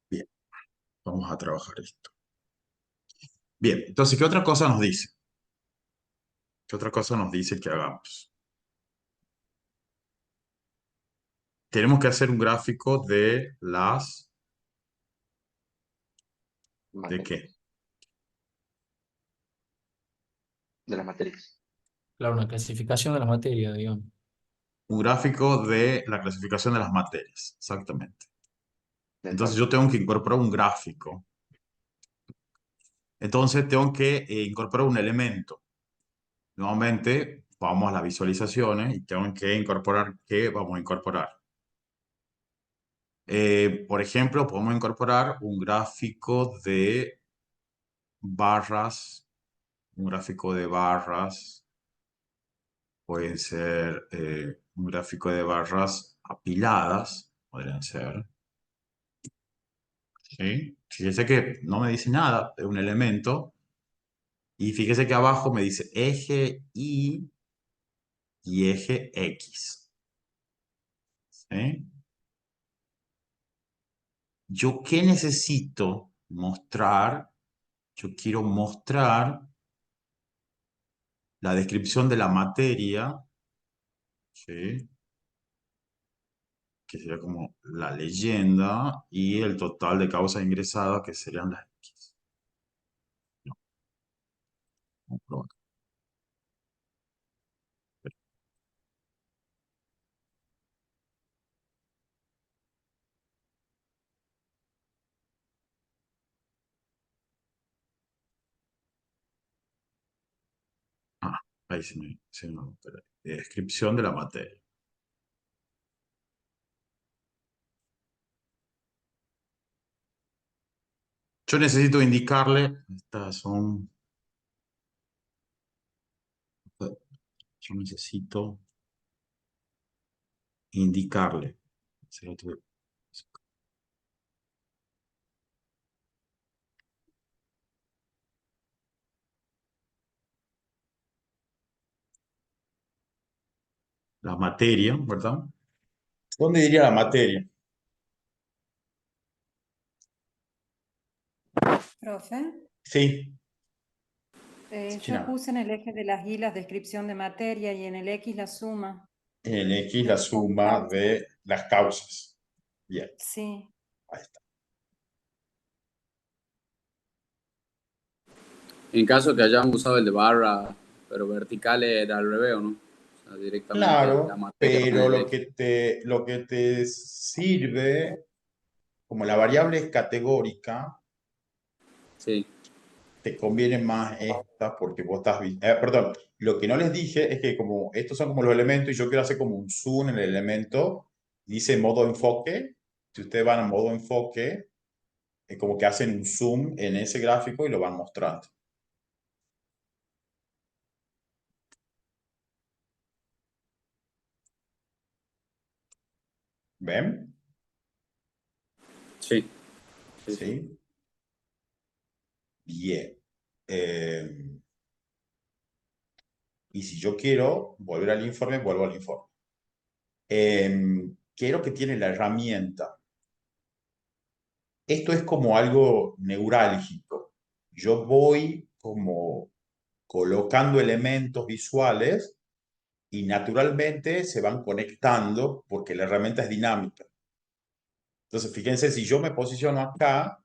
Bien, vamos a trabajar esto. Bien, entonces, ¿qué otra cosa nos dice? ¿Qué otra cosa nos dice que hagamos? Tenemos que hacer un gráfico de las... ¿De Materias. qué? De las materias. Claro, una clasificación de la materia, digamos. Un gráfico de la clasificación de las materias, exactamente. De Entonces tabla. yo tengo que incorporar un gráfico. Entonces tengo que incorporar un elemento. Nuevamente, vamos a las visualizaciones y tengo que incorporar qué vamos a incorporar. Por ejemplo, podemos incorporar un gráfico de barras. Un gráfico de barras puede ser un gráfico de barras apiladas, podrían ser. ¿Sí? Fíjese que no me dice nada de un elemento. Y fíjese que abajo me dice eje Y y eje X. ¿Sí? ¿Yo qué necesito mostrar? Yo quiero mostrar la descripción de la materia, ¿sí? Que sería como la leyenda, y el total de causas ingresadas, que serían las X. No, vamos a probar. Ah, ahí espera. Descripción de la materia. Yo necesito indicarle, estas son, yo necesito indicarle la materia, ¿verdad? ¿Dónde diría la materia? Profe, Sí, yo China. puse en el eje de las Y la descripción de materia y en el X la suma. En X la Las suma causas. de las causas. Bien, Sí. ahí está. En caso que hayamos usado el de barra, pero vertical era al revés, ¿o no? O sea, directamente la Claro, materia con pero el lo X. lo que te sirve, como la variable es categórica, Sí. te conviene más esta porque vos estás... perdón, lo que no les dije es que como estos son como los elementos y yo quiero hacer como un zoom en el elemento, dice modo enfoque. Si ustedes van a modo enfoque, es como que hacen un zoom en ese gráfico y lo van mostrando. ¿Ven? Sí. Sí, sí. ¿Sí? Bien. Eh, y si yo quiero volver al informe, vuelvo al informe. Quiero que tiene la herramienta. Esto es como algo neurálgico. Yo voy como colocando elementos visuales y naturalmente se van conectando porque la herramienta es dinámica. Entonces, fíjense, si yo me posiciono acá,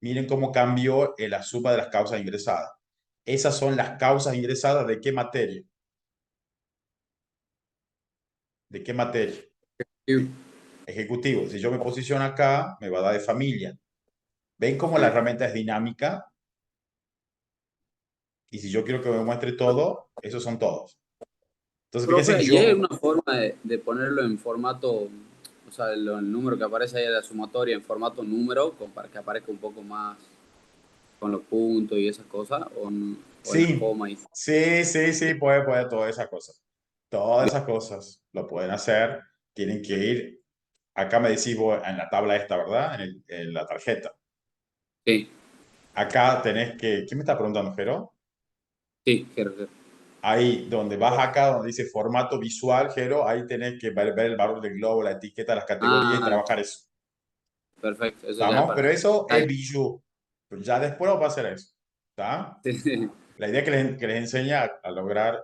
miren cómo cambió la suma de las causas ingresadas. Esas son las causas ingresadas de qué materia. ¿De qué materia? Sí. Ejecutivo. Si yo me posiciono acá, me va a dar de familia. ¿Ven cómo la Sí. herramienta es dinámica? Y si yo quiero que me muestre todo, esos son todos. Entonces, fíjense que Profe, ¿y hay yo, una forma de ponerlo en formato, o sea, el número que aparece ahí de la sumatoria en formato número, para que aparezca un poco más con los puntos y esas cosas, o en las sí, comas? sí, puede todas esas cosas. Todas esas cosas lo pueden hacer. Tienen que ir, acá me decís vos en la tabla esta, ¿verdad? En la tarjeta. Sí, Acá tenés que, ¿quién me está preguntando, Jero? sí, Jero, Jero. Ahí donde vas acá, donde dice formato visual, Jero, ahí tenés que ver el valor del globo, la etiqueta, las categorías y Ah, trabajar eso. perfecto, eso ya es ¿Estamos? Pero para... eso Ah, es Bijou. Pero ya después va a hacer eso. ¿Está? sí. La idea que les enseña a lograr...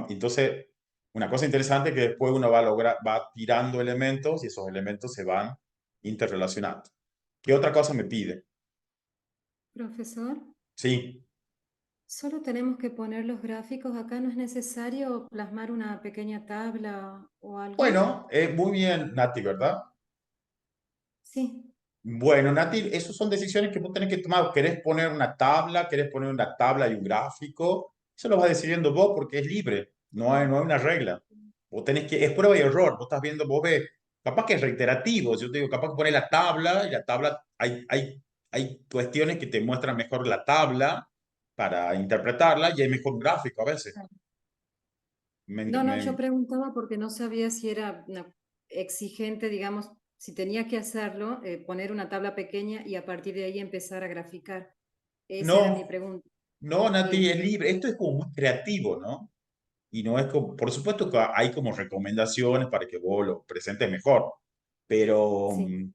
entonces, una cosa interesante es que después uno va a lograr, va tirando elementos y esos elementos se van interrelacionando. ¿Qué otra cosa me pide? Profesor, Sí. solo tenemos que poner los gráficos acá, ¿no es necesario plasmar una pequeña tabla o algo? Bueno, muy bien, Nati, ¿verdad? Sí, Bueno, Nati, esas son decisiones que vos tenés que tomar. ¿Querés poner una tabla? ¿Querés poner una tabla y un gráfico? Eso lo vas decidiendo vos porque es libre. No hay una regla. Vos tenés que, es prueba y error. Vos estás viendo, vos ves, capaz que es reiterativo. Yo te digo, capaz que pones la tabla y la tabla, hay cuestiones que te muestran mejor la tabla para interpretarla y hay mejor gráfico a veces. no, no, yo preguntaba porque no sabía si era exigente, digamos, si tenía que hacerlo, poner una tabla pequeña y a partir de ahí empezar a graficar. Esa era mi No, pregunta. no, Nati, Bien, es libre. Esto es como muy creativo, ¿no? Y no es como, por supuesto que hay como recomendaciones para que vos lo presentes mejor, pero sí,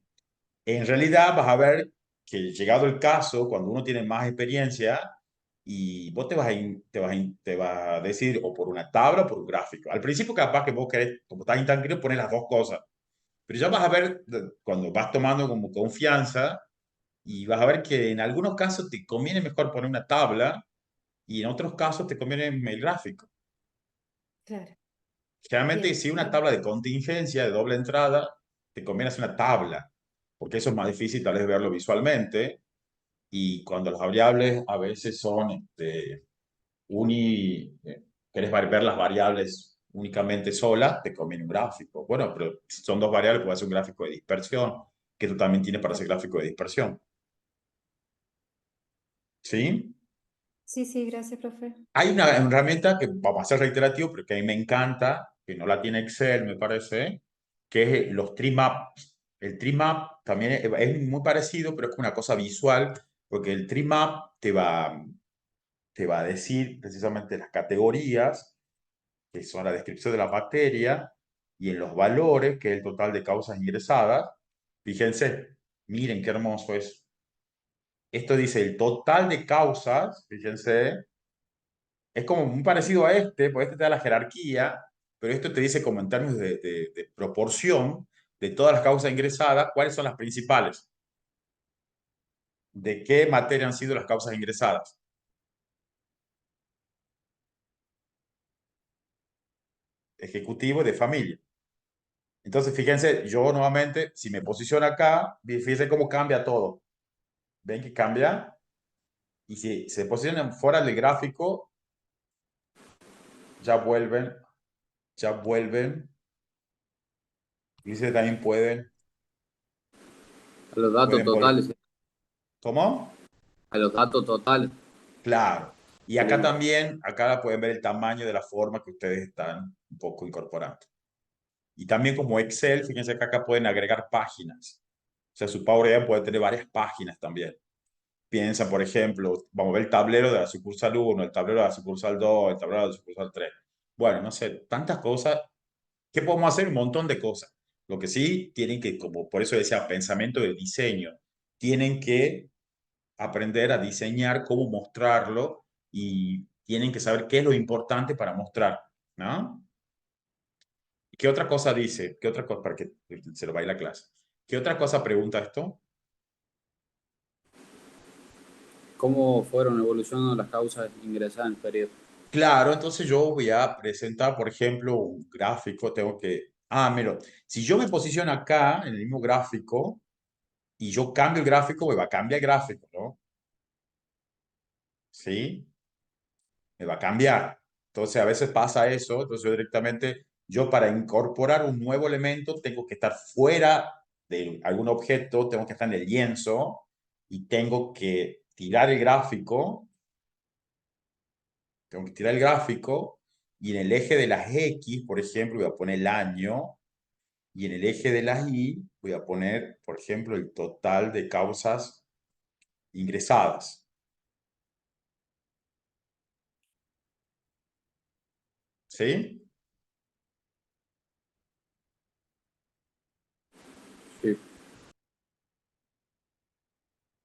en realidad vas a ver que llegado el caso, cuando uno tiene más experiencia, y vos te vas a decir o por una tabla o por un gráfico. Al principio capaz que vos querés, como estás intranquilo, poner las dos cosas, pero ya vas a ver cuando vas tomando como confianza y vas a ver que en algunos casos te conviene mejor poner una tabla y en otros casos te conviene el gráfico. claro. Generalmente, Bien, si una bien. tabla de contingencia de doble entrada, te conviene hacer una tabla, porque eso es más difícil tal vez verlo visualmente. Y cuando las variables a veces son querés ver las variables únicamente solas, te conviene un gráfico. Bueno, pero si son dos variables, puedes hacer un gráfico de dispersión, que tú también tienes para hacer gráfico de dispersión. ¿Sí? Sí, sí, gracias, profe. Hay una herramienta que vamos a ser reiterativo, pero que a mí me encanta, que no la tiene Excel, me parece, que es los tree maps. El tree map también es muy parecido, pero es una cosa visual, porque el tree map te va a decir precisamente las categorías, que son la descripción de la materia, y en los valores, que es el total de causas ingresadas. Fíjense, miren qué hermoso es. Esto dice el total de causas, fíjense, es como muy parecido a este, porque este te da la jerarquía, pero esto te dice como en términos de proporción de todas las causas ingresadas, cuáles son las principales. ¿De qué materia han sido las causas ingresadas? Ejecutivo y de familia. Entonces, fíjense, yo nuevamente, si me posiciono acá, fíjense cómo cambia todo. ¿Ven que cambia? Y si se posicionan fuera del gráfico, ya vuelven, ya vuelven. Y ustedes también pueden, A los datos pueden volver. totales. ¿Cómo? A los datos totales. Claro. Y acá también, acá pueden ver el tamaño de la forma que ustedes están un poco incorporando. Y también como Excel, fíjense que acá pueden agregar páginas. O sea, su Power BI puede tener varias páginas también. Piensa, por ejemplo, vamos a ver el tablero de la sucursal 1, el tablero de la sucursal 2, el tablero de la sucursal 3. Bueno, no sé, tantas cosas. ¿Qué podemos hacer? Un montón de cosas. Lo que sí tienen que, como por eso decía, pensamiento de diseño, tienen que aprender a diseñar cómo mostrarlo y tienen que saber qué es lo importante para mostrar, ¿no? ¿Qué otra cosa dice? ¿Qué otra cosa? Para que se lo vaya la clase. ¿Qué otra cosa pregunta esto? ¿Cómo fueron evolucionando las causas ingresadas en el periodo? Claro, entonces yo voy a presentar, por ejemplo, un gráfico. Tengo que... Ah, mira, si yo me posiciono acá en el mismo gráfico y yo cambio el gráfico, me va a cambiar el gráfico, ¿no? ¿Sí? Me va a cambiar. Entonces a veces pasa eso, entonces yo directamente, yo para incorporar un nuevo elemento tengo que estar fuera de algún objeto, tengo que estar en el lienzo y tengo que tirar el gráfico, tengo que tirar el gráfico y en el eje de las X, por ejemplo, voy a poner el año y en el eje de las Y voy a poner, por ejemplo, el total de causas ingresadas. ¿Sí? Sí.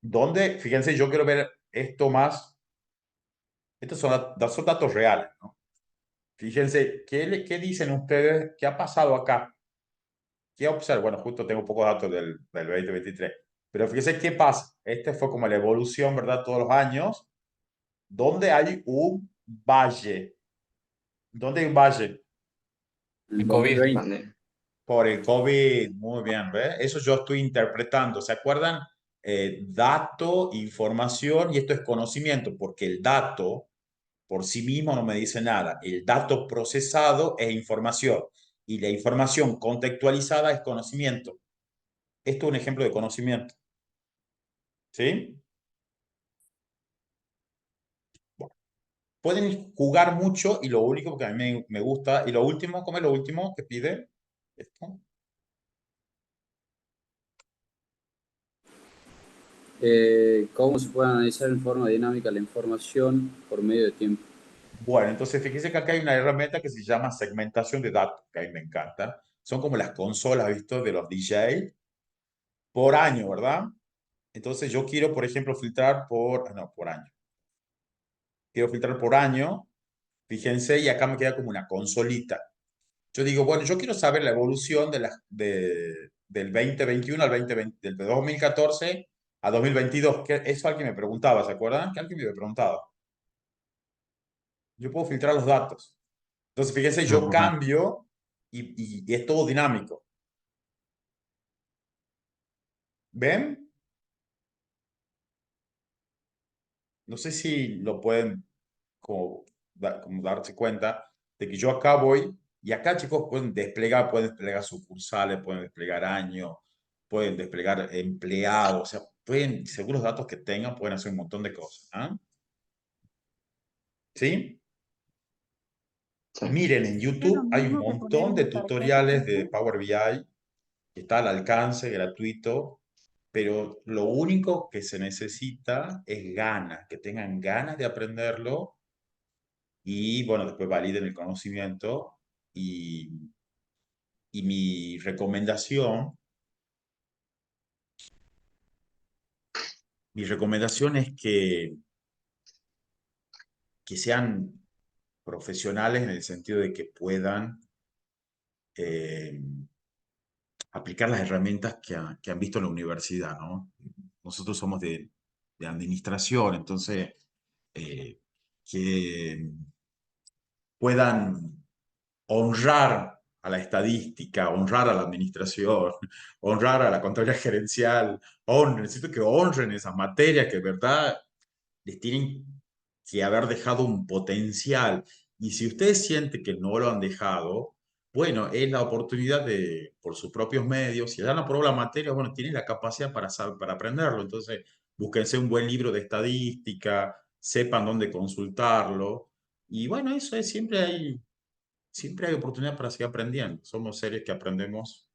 ¿Dónde? Fíjense, yo quiero ver esto más. Estos son datos reales, ¿no? Fíjense, ¿qué dicen ustedes? ¿Qué ha pasado acá? ¿Qué observan? Bueno, justo tengo pocos datos del 2023. Pero fíjense qué pasa. Este fue como la evolución, ¿verdad? Todos los años. ¿Dónde hay un valle? ¿Dónde hay un valle? En El COVID. 2020. Por el COVID. Muy bien, ¿ves? Eso yo estoy interpretando. ¿Se acuerdan? Dato, información y esto es conocimiento, porque el dato por sí mismo no me dice nada. El dato procesado es información y la información contextualizada es conocimiento. Esto es un ejemplo de conocimiento. ¿Sí? Bueno, pueden jugar mucho y lo único que a mí me gusta, y lo último, ¿cómo es lo último que pide? Esto. ¿Cómo se puede analizar en forma dinámica la información por medio de tiempo? Bueno, entonces fíjense que acá hay una herramienta que se llama segmentación de datos, que a mí me encanta. Son como las consolas, ¿visto? De los DJ por año, ¿verdad? Entonces yo quiero, por ejemplo, filtrar por, no, por año. Quiero filtrar por año, fíjense, y acá me queda como una consolita. Yo digo, bueno, yo quiero saber la evolución del 2021 al 2020, del 2014 a 2022. Eso alguien me preguntaba, ¿se acuerdan? Que alguien me había preguntado. Yo puedo filtrar los datos. Entonces, fíjense, yo Ujú. cambio y es todo dinámico. ¿Ven? No sé si lo pueden como darse cuenta de que yo acá voy y acá, chicos, pueden desplegar sucursales, pueden desplegar años, pueden desplegar empleados, o sea, pueden, según los datos que tengan, pueden hacer un montón de cosas. ¿Ah? ¿Sí? Sí. Miren, en ¿Es lo YouTube hay un mismo que poner montón de una tarjeta tutoriales de chip? Power BI que está al alcance, gratuito, pero lo único que se necesita es ganas, que tengan ganas de aprenderlo y, bueno, después validen el conocimiento y mi recomendación es que sean profesionales en el sentido de que puedan eh, aplicar las herramientas que han visto en la universidad, ¿no? Nosotros somos de administración, entonces que puedan honrar a la estadística, honrar a la administración, honrar a la contabilidad gerencial, necesito que honren esas materias que de verdad les tienen que haber dejado un potencial. Y si ustedes sienten que no lo han dejado, bueno, es la oportunidad de, por sus propios medios, si ya han aprobado la materia, bueno, tienen la capacidad para aprenderlo. Entonces, búsquense un buen libro de estadística, sepan dónde consultarlo. Y bueno, eso es, siempre hay oportunidad para seguir aprendiendo. Somos seres que aprendemos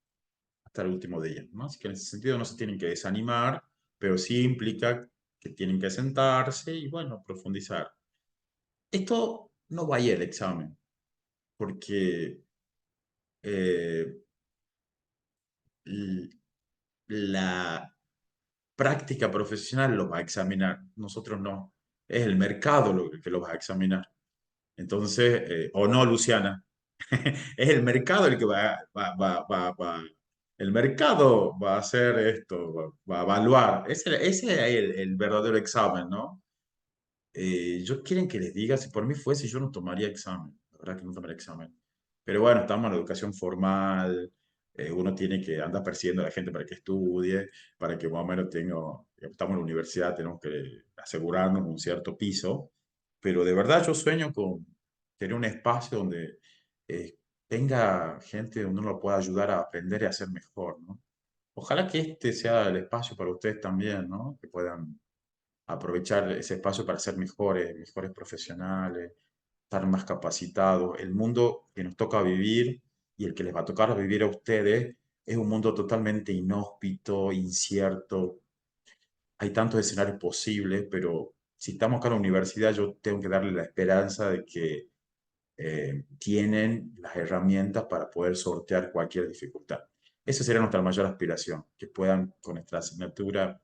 hasta el último día, ¿no? Así que en ese sentido no se tienen que desanimar, pero sí implica que tienen que sentarse y, bueno, profundizar. Esto no va a ir al examen, porque eh, l- la práctica profesional lo va a examinar, nosotros no. Es el mercado lo que lo va a examinar. Entonces, o no, Luciana, es el mercado el que el mercado va a hacer esto, va a evaluar. Ese es el verdadero examen, ¿no? Yo quieren que les diga, si por mí fuese, yo no tomaría examen. La verdad que no tomaría examen. Pero bueno, estamos en la educación formal, uno tiene que andar persiguiendo a la gente para que estudie, para que más o menos tenga, estamos en la universidad, tenemos que asegurarnos un cierto piso. Pero de verdad yo sueño con tener un espacio donde eh, tenga gente donde uno lo pueda ayudar a aprender y a ser mejor, ¿no? Ojalá que este sea el espacio para ustedes también, ¿no? Que puedan aprovechar ese espacio para ser mejores, mejores profesionales, estar más capacitados. El mundo que nos toca vivir y el que les va a tocar vivir a ustedes es un mundo totalmente inhóspito, incierto. Hay tantos escenarios posibles, pero si estamos acá en la universidad, yo tengo que darle la esperanza de que tienen las herramientas para poder sortear cualquier dificultad. Esa sería nuestra mayor aspiración, que puedan con nuestra asignatura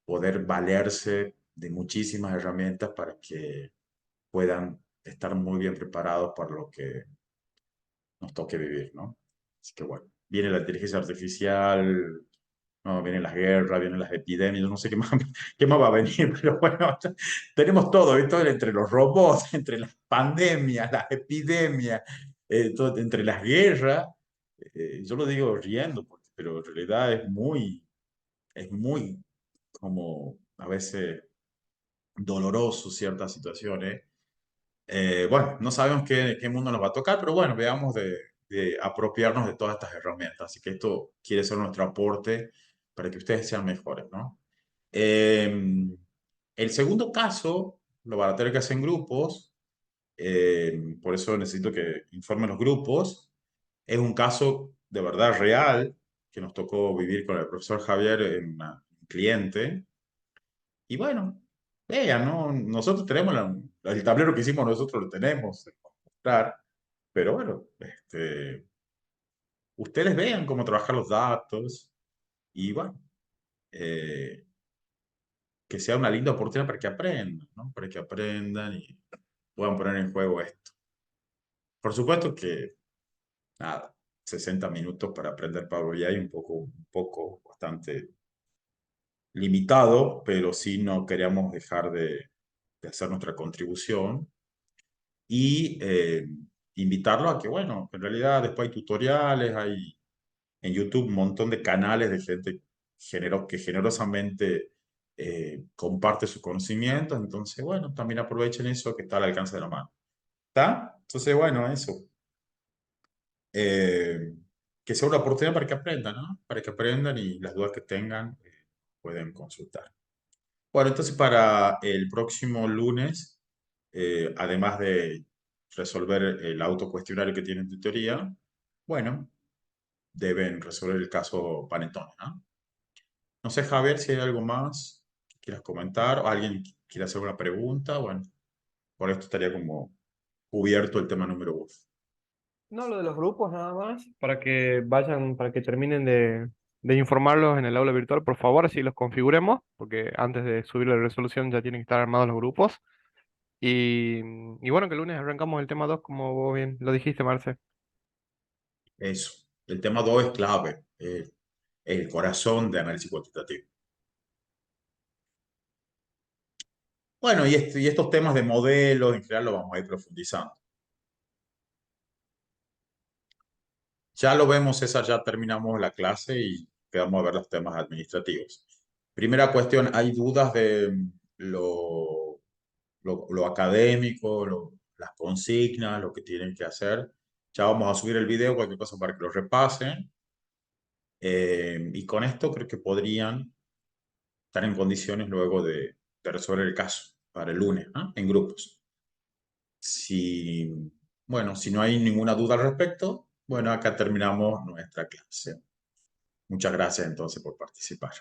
poder valerse de muchísimas herramientas para que puedan estar muy bien preparados para lo que nos toque vivir, ¿no? Así que bueno, viene la inteligencia artificial, no, vienen las guerras, vienen las epidemias, yo no sé qué más, qué más va a venir, pero bueno, tenemos todo, ¿viste? Entre los robots, entre las pandemias, las epidemias, entre las guerras, yo lo digo riendo, pero en realidad es muy como a veces doloroso ciertas situaciones. Bueno, no sabemos qué mundo nos va a tocar, pero bueno, veamos de apropiarnos de todas estas herramientas. Así que esto quiere ser nuestro aporte para que ustedes sean mejores, ¿no? El segundo caso lo van a tener que hacer en grupos, por eso necesito que informen los grupos. Es un caso de verdad real que nos tocó vivir con el profesor Javier en un cliente. Y bueno, vean, ¿no? Nosotros tenemos el tablero que hicimos, nosotros lo tenemos, se puede mostrar, pero bueno, ustedes vean cómo trabajar los datos y bueno, eh, que sea una linda oportunidad para que aprendan, ¿no? Para que aprendan y puedan poner en juego esto. Por supuesto que, nada, 60 minutos para aprender Power BI un poco, bastante limitado, pero sí no queríamos dejar de hacer nuestra contribución y invitarlo a que, bueno, en realidad después hay tutoriales, hay en YouTube un montón de canales de gente que generosamente comparte sus conocimientos, entonces, bueno, también aprovechen eso que está al alcance de la mano. ¿Está? Entonces, bueno, eso. Eh, que sea una oportunidad para que aprendan, ¿no? Para que aprendan y las dudas que tengan pueden consultar. Bueno, entonces para el próximo lunes, además de resolver el autocuestionario que tienen en teoría, bueno, deben resolver el caso Panetone, ¿no? No sé, Javier, si hay algo más que quieras comentar o alguien quiere hacer una pregunta, bueno, por esto estaría como cubierto el tema número 1. No, lo de los grupos nada más, para que vayan, para que terminen de informarlos en el aula virtual, por favor, así los configuremos, porque antes de subir la resolución ya tienen que estar armados los grupos. Y bueno, que el lunes arrancamos el tema 2 como vos bien lo dijiste, Marce. Eso. El tema 2 es clave, el corazón de análisis cuantitativo. Bueno, y estos temas de modelos en general lo vamos a ir profundizando. Ya lo vemos, César, ya terminamos la clase y quedamos a ver los temas administrativos. Primera cuestión, ¿hay dudas de lo académico, las consignas, lo que tienen que hacer? Ya vamos a subir el video, cualquier cosa para que lo repasen. Y con esto creo que podrían estar en condiciones luego de resolver el caso para el lunes, ¿no? En grupos. Bueno, si no hay ninguna duda al respecto, bueno, acá terminamos nuestra clase. Muchas gracias entonces por participar.